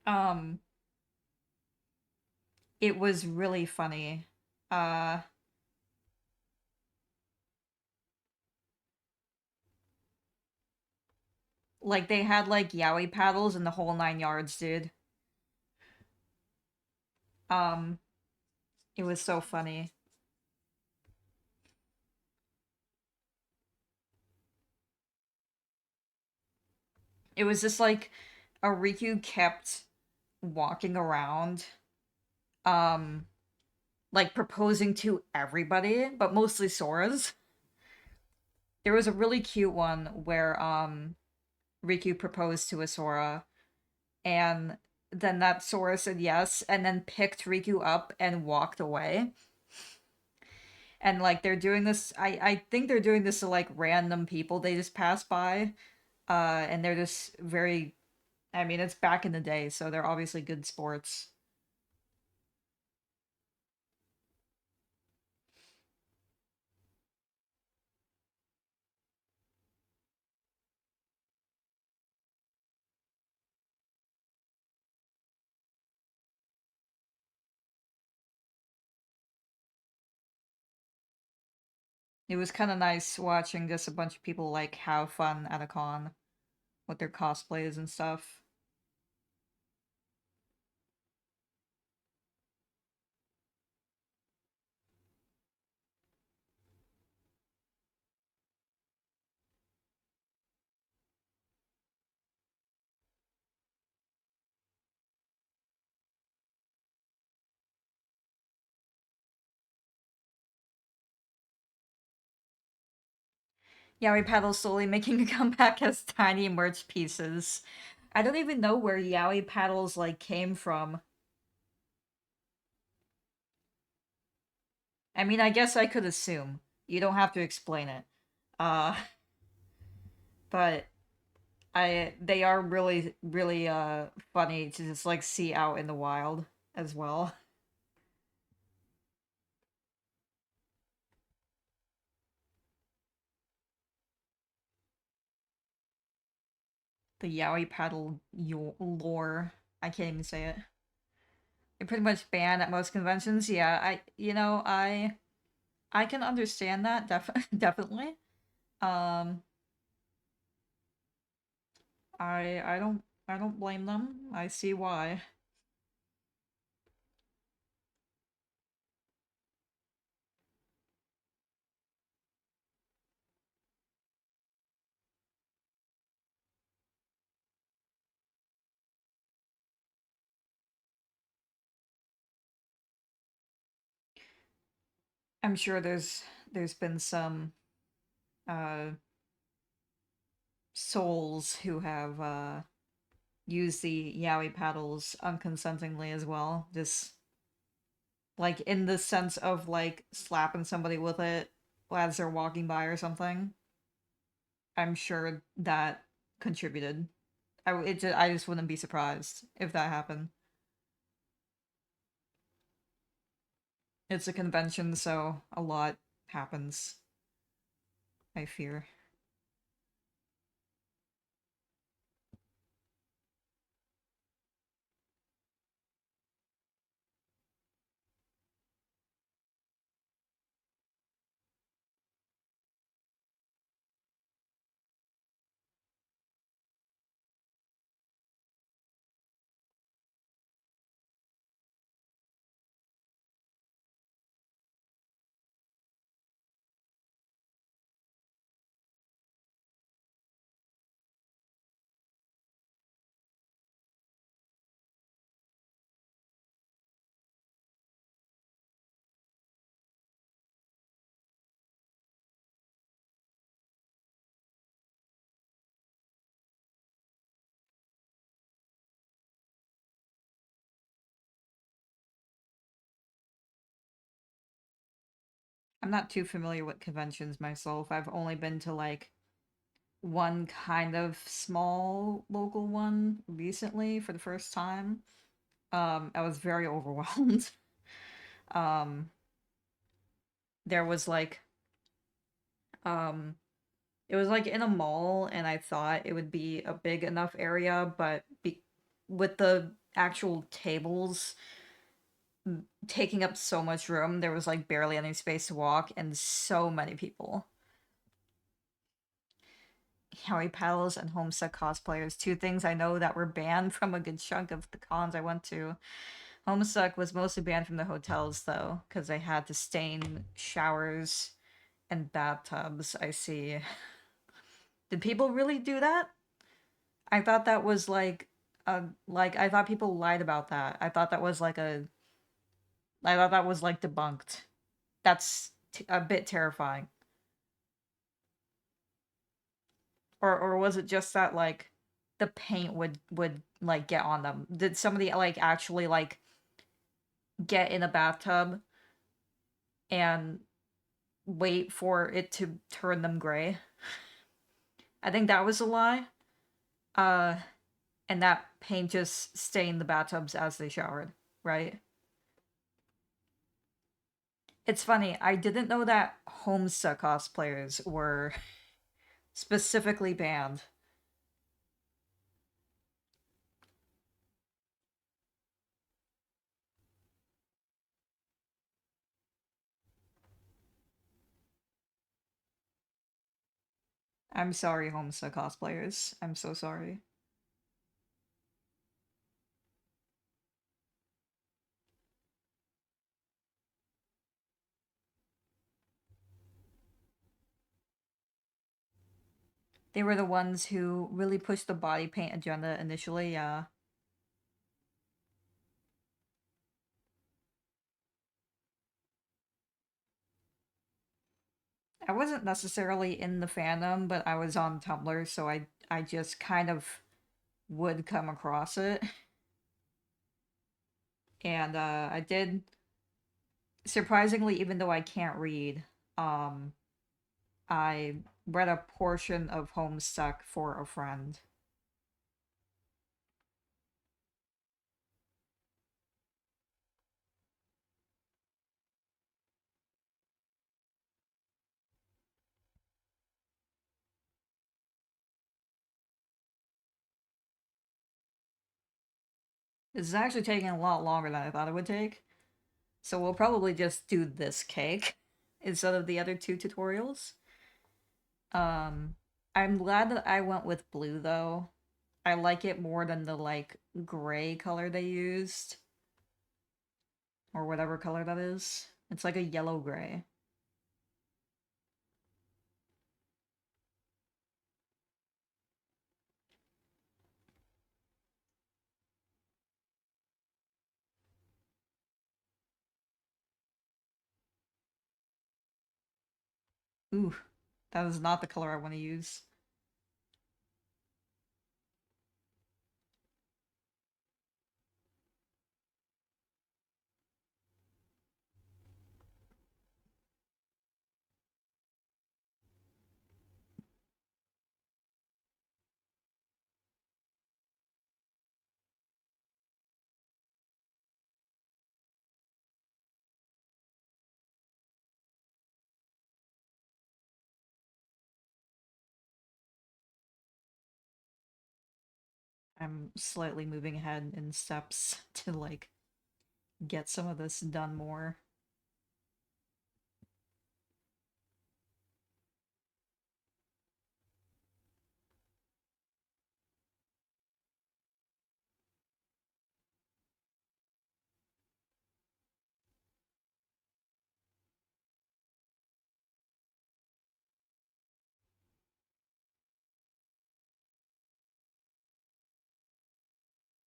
Um, it was really funny. Uh, like they had like yaoi paddles and the whole nine yards, dude. Um, it was so funny. It was just like a Riku kept walking around, um, like proposing to everybody, but mostly Sora's. There was a really cute one where Riku proposed to a Sora, and then that Sora said yes, and then picked Riku up and walked away. And like they're doing this, I think they're doing this to like random people they just pass by, and they're just very. I mean, it's back in the day, so they're obviously good sports. It was kind of nice watching just a bunch of people like have fun at a con with their cosplays and stuff. Yaoi Paddle slowly making a comeback as tiny merch pieces. I don't even know where Yaoi Paddles like came from. I mean, I guess I could assume. You don't have to explain it. Uh, but they are really really funny to just like see out in the wild as well. The Yaoi Paddle lore. I can't even say it. They're pretty much banned at most conventions. Yeah, I can understand that definitely. Um, I don't blame them. I see why. I'm sure there's been some uh souls who have used the yaoi paddles unconsentingly as well. Just Like in the sense of like slapping somebody with it as they're walking by or something. I'm sure that contributed. I just wouldn't be surprised if that happened. It's a convention, so a lot happens, I fear. I'm not too familiar with conventions myself. I've only been to like one kind of small local one recently for the first time. I was very overwhelmed. Um, there was like, um, it was like in a mall, and I thought it would be a big enough area, but with the actual tables taking up so much room, there was like barely any space to walk, and so many people. Harry paddles and Homestuck cosplayers, two things I know that were banned from a good chunk of the cons I went to. Homestuck was mostly banned from the hotels though, because they had to stain showers and bathtubs. I see. Did people really do that? I thought that was like I thought people lied about that. I thought that was like debunked. That's a bit terrifying. Or was it just that like the paint would like get on them? Did somebody like actually like get in a bathtub and wait for it to turn them gray? I think that was a lie. Uh and that paint just stained the bathtubs as they showered, right? It's funny, I didn't know that Homestuck cosplayers were specifically banned. I'm sorry, Homestuck cosplayers. I'm so sorry. They were the ones who really pushed the body paint agenda initially, yeah. I wasn't necessarily in the fandom, but I was on Tumblr, so I just kind of would come across it. And I did surprisingly, even though I can't read, um I read a portion of Homestuck for a friend. This is actually taking a lot longer than I thought it would take. So we'll probably just do this cake instead of the other two tutorials. Um, I'm glad that I went with blue though. I like it more than the like gray color they used, or whatever color that is. It's like a yellow gray. Ooh, that is not the color I want to use. I'm slightly moving ahead in steps to like get some of this done more.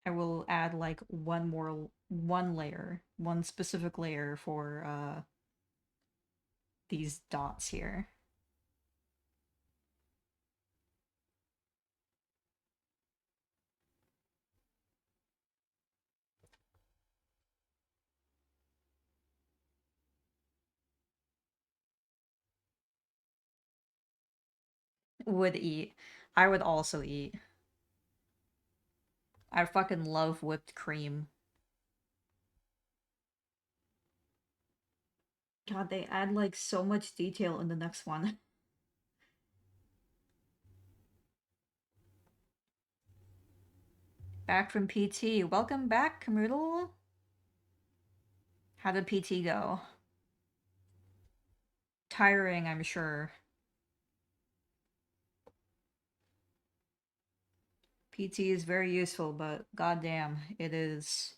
I will add like one specific layer for these dots here. Would eat. I would also eat. I fucking love whipped cream. God, they add like so much detail in the next one. Back from PT. Welcome back, Camoodle. How did PT go? Tiring, I'm sure. PT is very useful, but goddamn, it is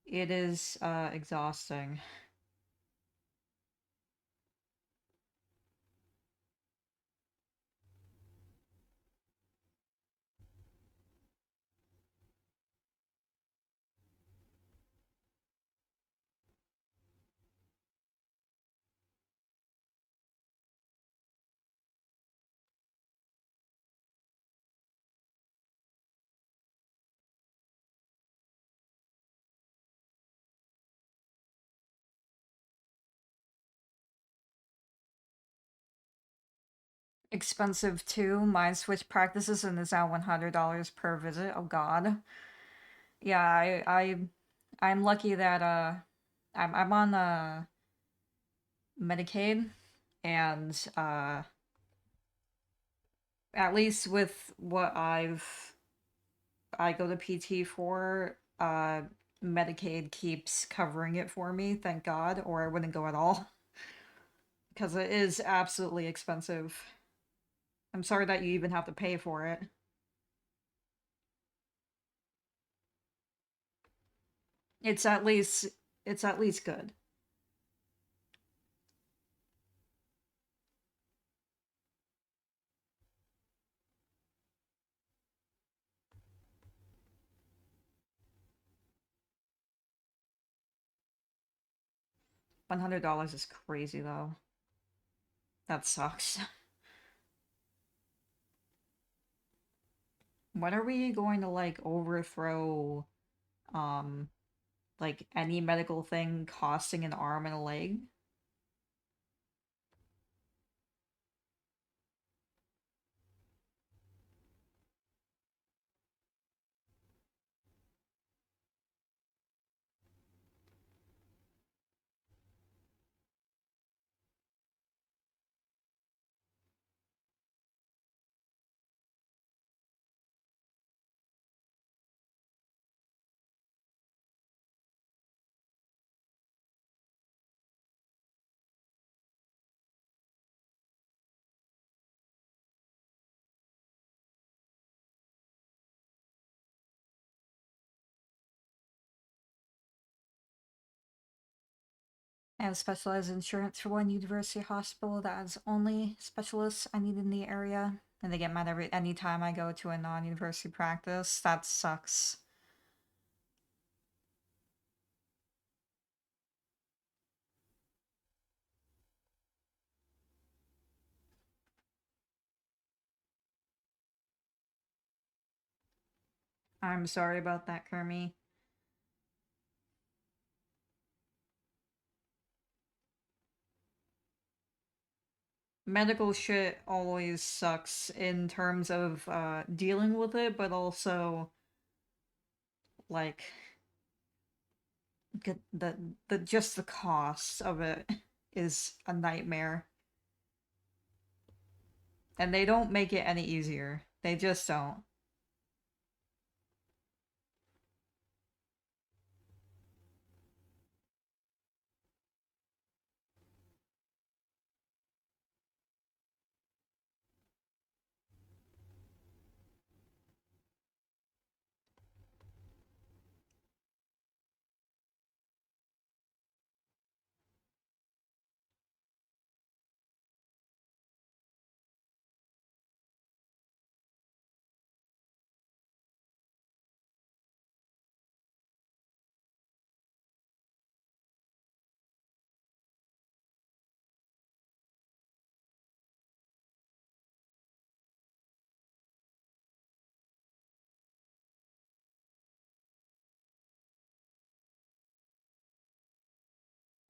exhausting. Expensive too. Mine switch practices and is now $100 per visit. Oh god. Yeah, I'm lucky that I'm on Medicaid, and at least with what I go to PT for, Medicaid keeps covering it for me, thank God, or I wouldn't go at all because it is absolutely expensive. I'm sorry that you even have to pay for it. It's at least it's at least good. $100 is crazy though. That sucks. When are we going to like overthrow um like any medical thing costing an arm and a leg? I have specialized insurance for one university hospital that has only specialists I need in the area, and they get mad every anytime I go to a non-university practice. That sucks. I'm sorry about that, Kermie. Medical shit always sucks in terms of dealing with it, but also like the just the cost of it is a nightmare. And they don't make it any easier. They just don't.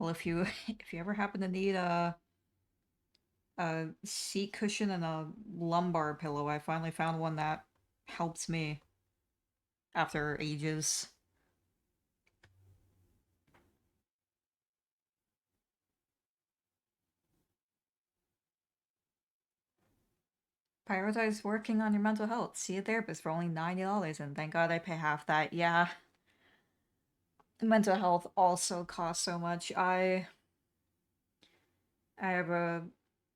Well, if you if you ever happen to need a seat cushion and a lumbar pillow, I finally found one that helps me after ages. Prioritize working on your mental health. See a therapist for only $90, and thank God I pay half that. Yeah, mental health also costs so much. I have a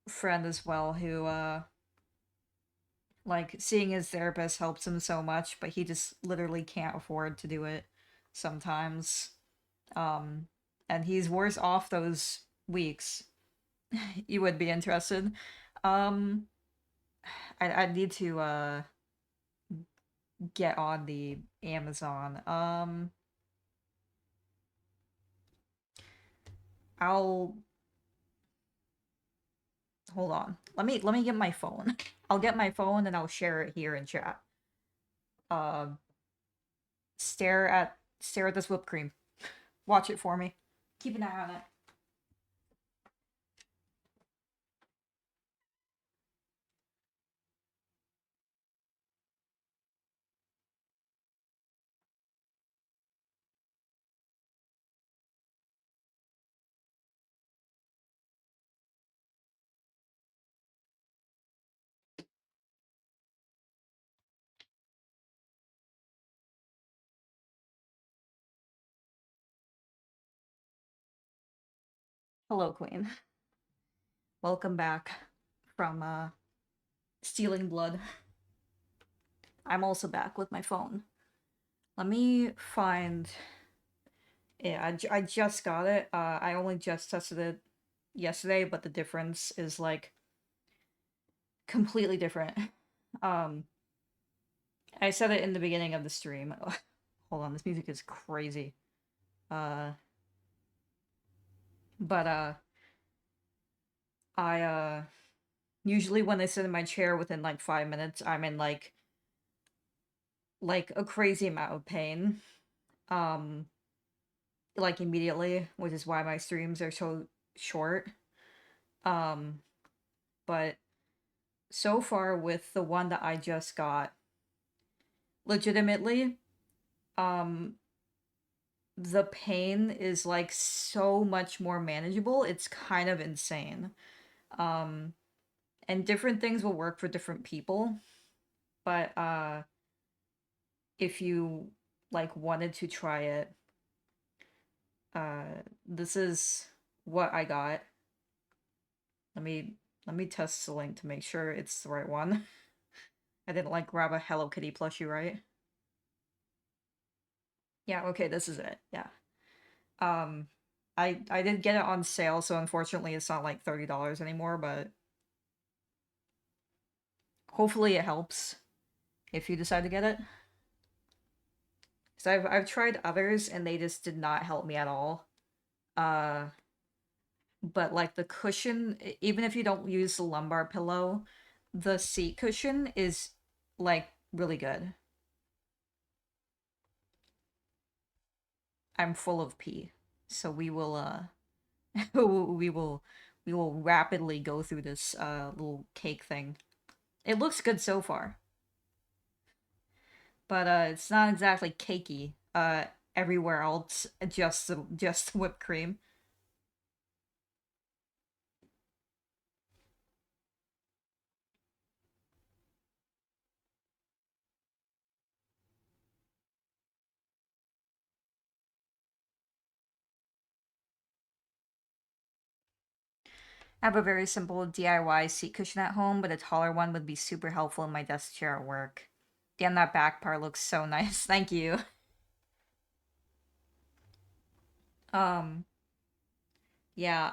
friend as well who like seeing his therapist helps him so much, but he just literally can't afford to do it sometimes. Um and he's worse off those weeks. You would be interested. Um I need to get on the Amazon. I'll hold on. Let me get my phone. I'll get my phone and I'll share it here in chat. Uh stare at this whipped cream. Watch it for me. Keep an eye on it. Hello, Queen. Welcome back from stealing blood. I'm also back with my phone. Let me find. Yeah, I just got it. I only just tested it yesterday, but the difference is like completely different. Um, I said it in the beginning of the stream. Hold on, this music is crazy. Uh, but I usually when I sit in my chair within like 5 minutes, I'm in like a crazy amount of pain. Um, like immediately, which is why my streams are so short. Um, but so far with the one that I just got, legitimately, um, the pain is like so much more manageable. It's kind of insane. Um, and different things will work for different people, but if you like wanted to try it, this is what I got. Let me let me test the link to make sure it's the right one. I didn't like grab a Hello Kitty plushie, right? Yeah, okay, this is it. Yeah. Um I did get it on sale, so unfortunately it's not like $30 anymore, but hopefully it helps if you decide to get it. So I've tried others and they just did not help me at all. Uh but like the cushion, even if you don't use the lumbar pillow, the seat cushion is like really good. I'm full of pee. So we will we will we will rapidly go through this little cake thing. It looks good so far, but it's not exactly cakey. Everywhere else, just whipped cream. I have a very simple DIY seat cushion at home, but a taller one would be super helpful in my desk chair at work. Damn, that back part looks so nice. Thank you. Um, yeah,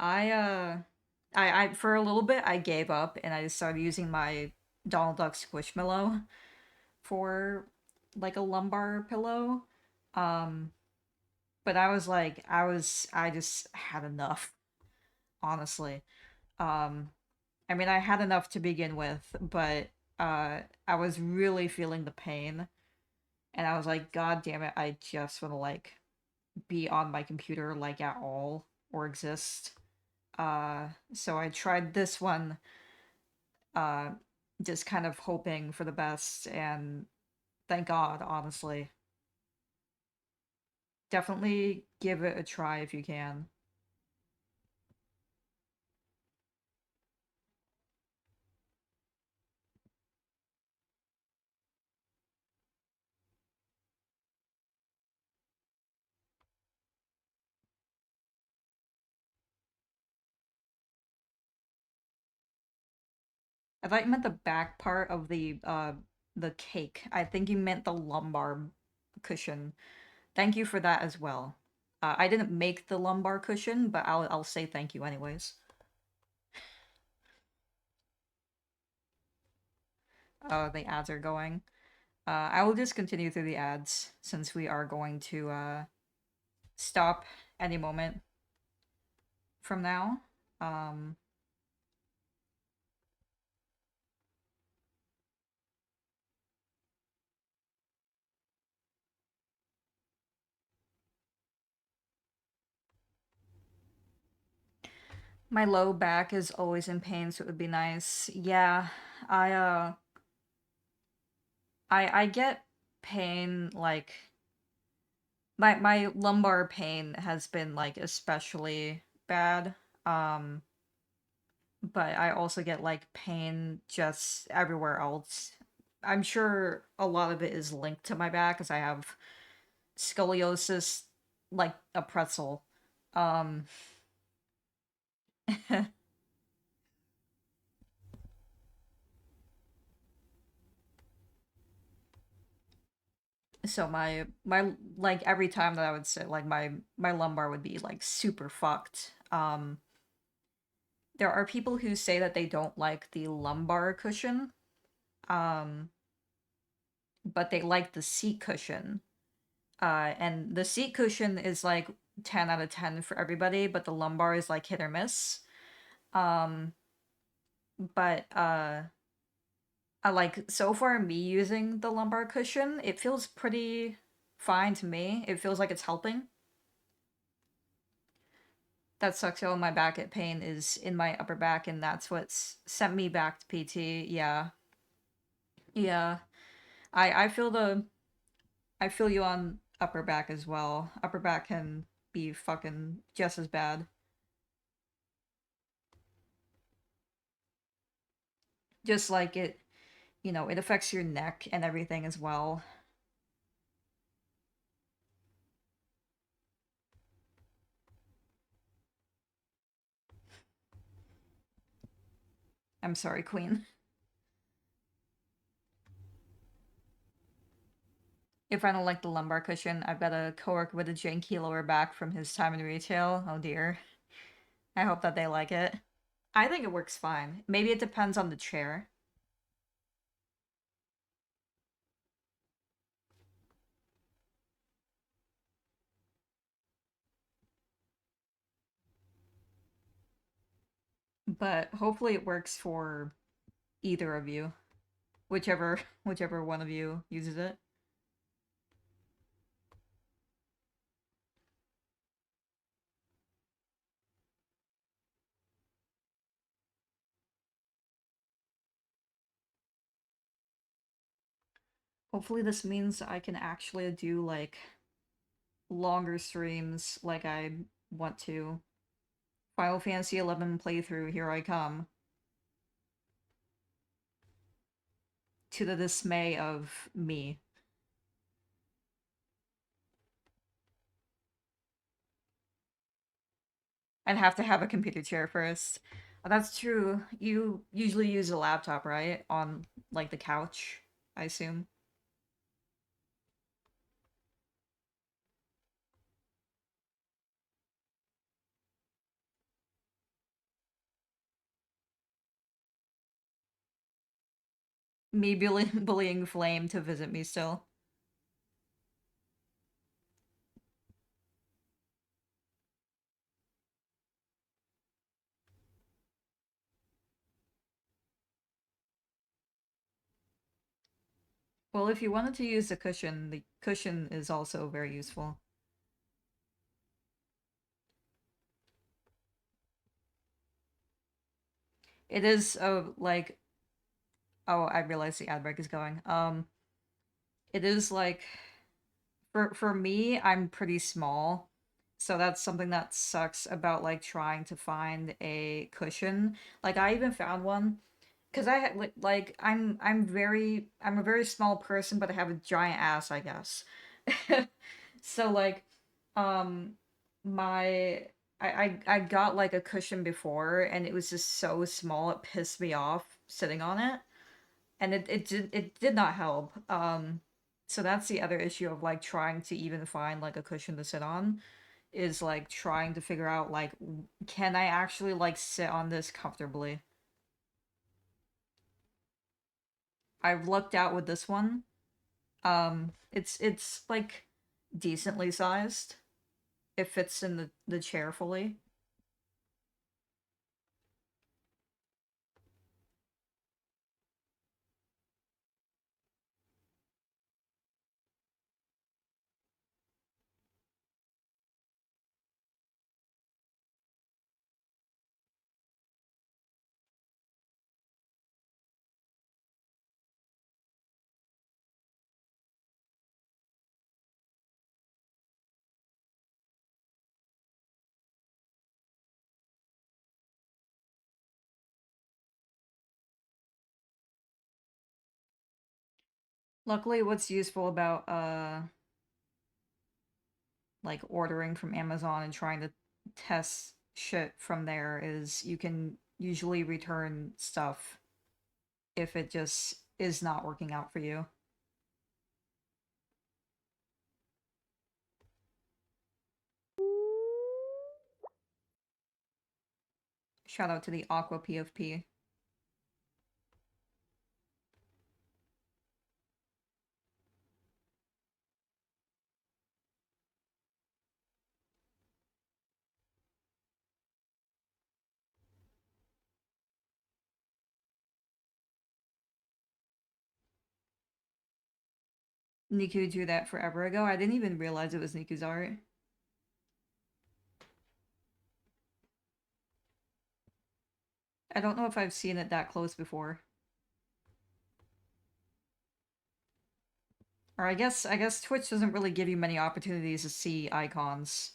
I for a little bit I gave up and I just started using my Donald Duck Squishmallow for like a lumbar pillow. Um, but I was like, I just had enough, honestly. Um, I mean, I had enough to begin with, but I was really feeling the pain, and I was like, God damn it, I just want to like be on my computer like at all. or exist. So I tried this one, uh, just kind of hoping for the best, and thank God, honestly. Definitely give it a try if you can. I thought you meant the back part of the cake. I think you meant the lumbar cushion. Thank you for that as well. I didn't make the lumbar cushion, but I'll say thank you anyways. The ads are going. I will just continue through the ads since we are going to stop any moment from now. Um, my low back is always in pain, so it would be nice. Yeah, I uh I get pain like my lumbar pain has been like especially bad. Um but I also get like pain just everywhere else. I'm sure a lot of it is linked to my back because I have scoliosis like a pretzel. Um so my like every time that I would sit like my lumbar would be like super fucked. There are people who say that they don't like the lumbar cushion, um but they like the seat cushion. And the seat cushion is like 10 out of 10 for everybody, but the lumbar is like hit or miss. Um, but I like so far me using the lumbar cushion, it feels pretty fine to me. It feels like it's helping. That sucks though. My back at pain is in my upper back, and that's what's sent me back to PT. Yeah, yeah. I feel I feel you on upper back as well. Upper back can be fucking just as bad. Just like it, it affects your neck and everything as well. I'm sorry, Queen. If I don't like the lumbar cushion, I've got a coworker with a janky lower back from his time in retail. Oh dear. I hope that they like it. I think it works fine. Maybe it depends on the chair, but hopefully it works for either of you. Whichever one of you uses it. Hopefully this means I can actually do like longer streams like I want to. Final Fantasy 11 playthrough, here I come. To the dismay of me. I'd have to have a computer chair first. That's true. You usually use a laptop, right? On like the couch, I assume. Me bullying Flame to visit me still. Well, if you wanted to use the cushion is also very useful. it is like, oh, I realize the ad break is going. It is like, for me, I'm pretty small. So that's something that sucks about like trying to find a cushion. Like I even found one because like I'm a very small person, but I have a giant ass, I guess. So like, um, my I got like a cushion before, and it was just so small it pissed me off sitting on it, and it did not help. So that's the other issue of like trying to even find like a cushion to sit on, is like trying to figure out like can I actually like sit on this comfortably. I've lucked out with this one. It's like decently sized. It fits in the chair fully. Luckily, what's useful about like ordering from Amazon and trying to test shit from there is you can usually return stuff if it just is not working out for you. Shout out to the Aqua PFP. Niku drew that forever ago. I didn't even realize it was Niku's art. I don't know if I've seen it that close before. Or I guess Twitch doesn't really give you many opportunities to see icons.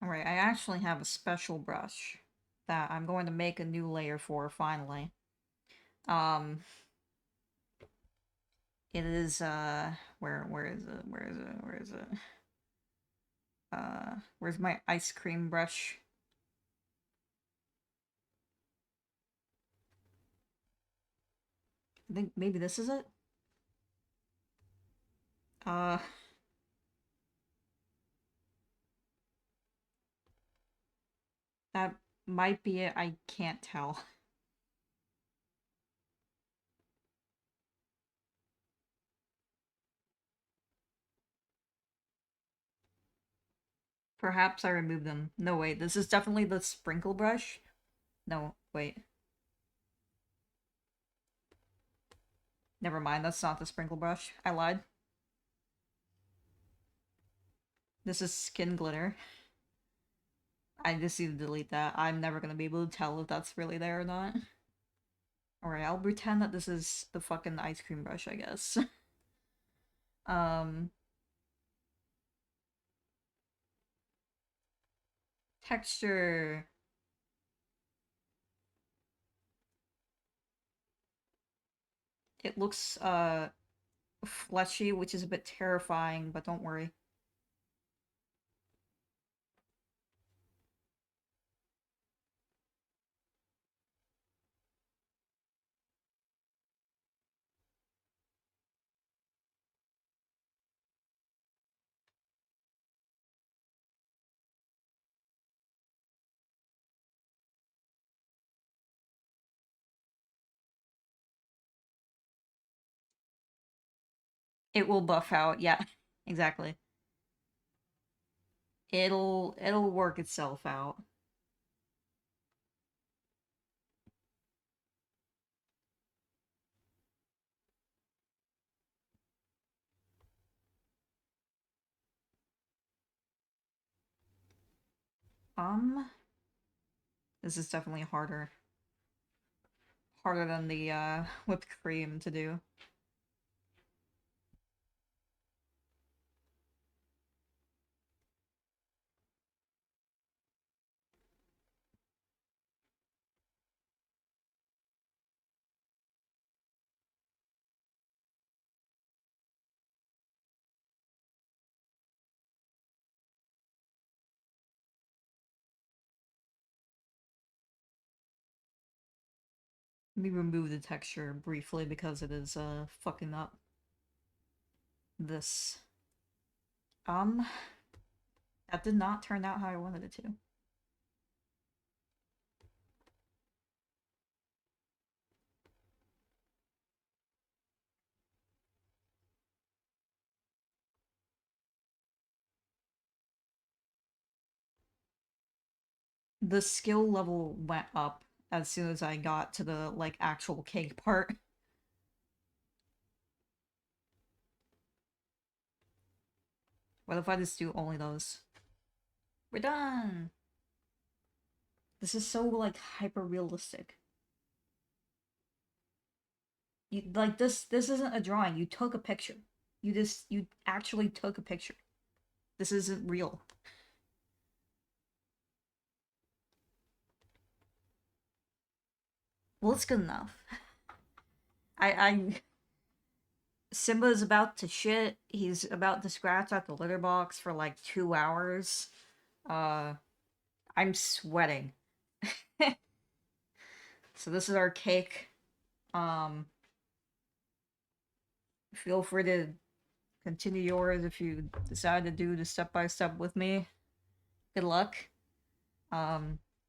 Alright, I actually have a special brush that I'm going to make a new layer for finally. Um it is where is it? Where is it? Where is it? Where's my ice cream brush? I think maybe this is it? Uh that might be it. I can't tell. Perhaps I removed them. No, wait, this is definitely the sprinkle brush. No, wait. Never mind, that's not the sprinkle brush. I lied. This is skin glitter. I just need to delete that. I'm never gonna be able to tell if that's really there or not. Alright, I'll pretend that this is the fucking ice cream brush, I guess. um... Texture. It looks, fleshy, which is a bit terrifying, but don't worry. It will buff out, yeah. Exactly. It'll work itself out. This is definitely harder. Harder than the whipped cream to do. Let me remove the texture briefly because it is fucking up this. That did not turn out how I wanted it to. The skill level went up as soon as I got to the, like, actual cake part. What if I just do only those? We're done! This is so, like, hyper-realistic. You, like, this isn't a drawing. You took a picture. You actually took a picture. This isn't real. Well, it's good enough. I Simba is about to shit. He's about to scratch out the litter box for like 2 hours. Uh, I'm sweating. So this is our cake. Um, feel free to continue yours if you decide to do the step by step with me. Good luck.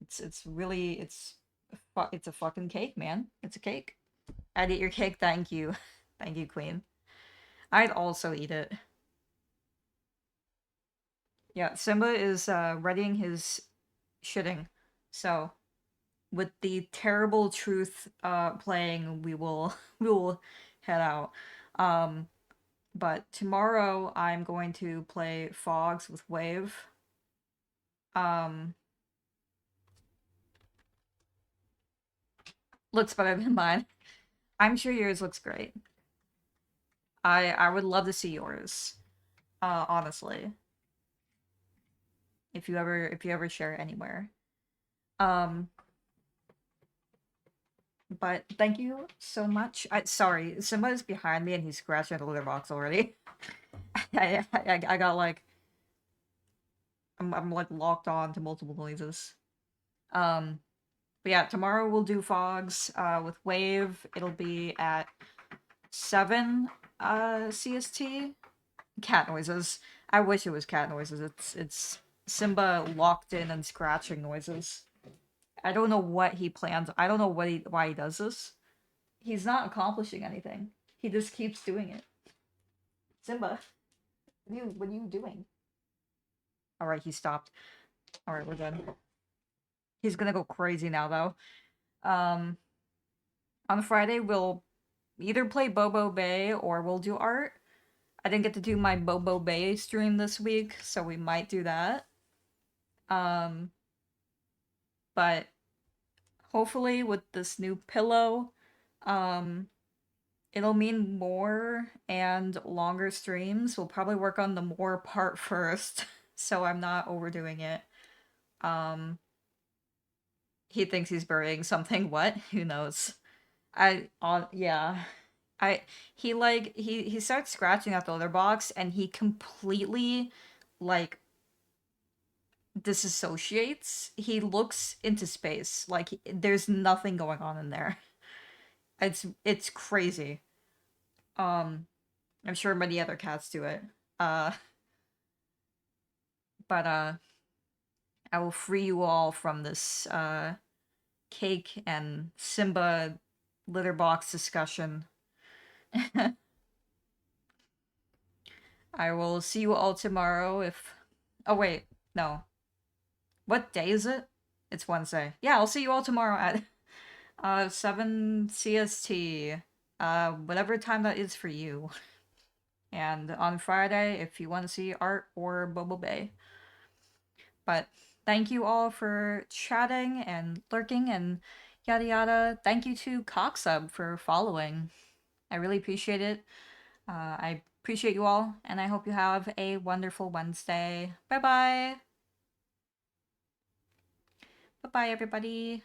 It's really it's a fucking cake, man. It's a cake. I'd eat your cake. Thank you, thank you, Queen. I'd also eat it. Yeah, Simba is readying his shitting. So, with the terrible truth playing, we will we will head out. Um, but tomorrow I'm going to play Fogs with Wave. Um, looks better than mine. I'm sure yours looks great. I would love to see yours. Honestly, if you ever share it anywhere. Um, but thank you so much. Sorry, Simba's behind me and he's scratching at the litter box already. I got like I'm like locked on to multiple noises. Um, but yeah, tomorrow we'll do Fogs with Wave. It'll be at 7 CST. Cat noises. I wish it was cat noises. It's Simba locked in and scratching noises. I don't know what he plans. I don't know why he does this. He's not accomplishing anything. He just keeps doing it. Simba, what are you doing? All right, he stopped. All right, we're done. He's gonna go crazy now though. Um, on Friday we'll either play Bobo Bay or we'll do art. I didn't get to do my Bobo Bay stream this week, so we might do that. Um, but hopefully with this new pillow, um, it'll mean more and longer streams. We'll probably work on the more part first, so I'm not overdoing it. Um, he thinks he's burying something. What? Who knows? Yeah. I he starts scratching at the litter box and he completely like disassociates. He looks into space. Like there's nothing going on in there. It's crazy. Um I'm sure many other cats do it. Uh but I will free you all from this cake and Simba litter box discussion. I will see you all tomorrow if oh wait, no. What day is it? It's Wednesday. Yeah, I'll see you all tomorrow at 7 CST. Whatever time that is for you. And on Friday if you want to see art or Bobo Bay. But Thank you all for chatting and lurking and yada yada. Thank you to Cocksub for following. I really appreciate it. I appreciate you all, and I hope you have a wonderful Wednesday. Bye bye. Bye bye, everybody.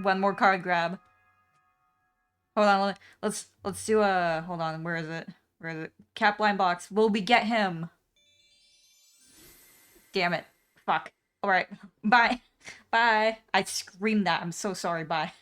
One more card grab. Hold on, let's do a hold on. Where is it? Where is it? Capline box. Will we get him? Damn it! Fuck. All right. Bye. Bye. I screamed that. I'm so sorry. Bye.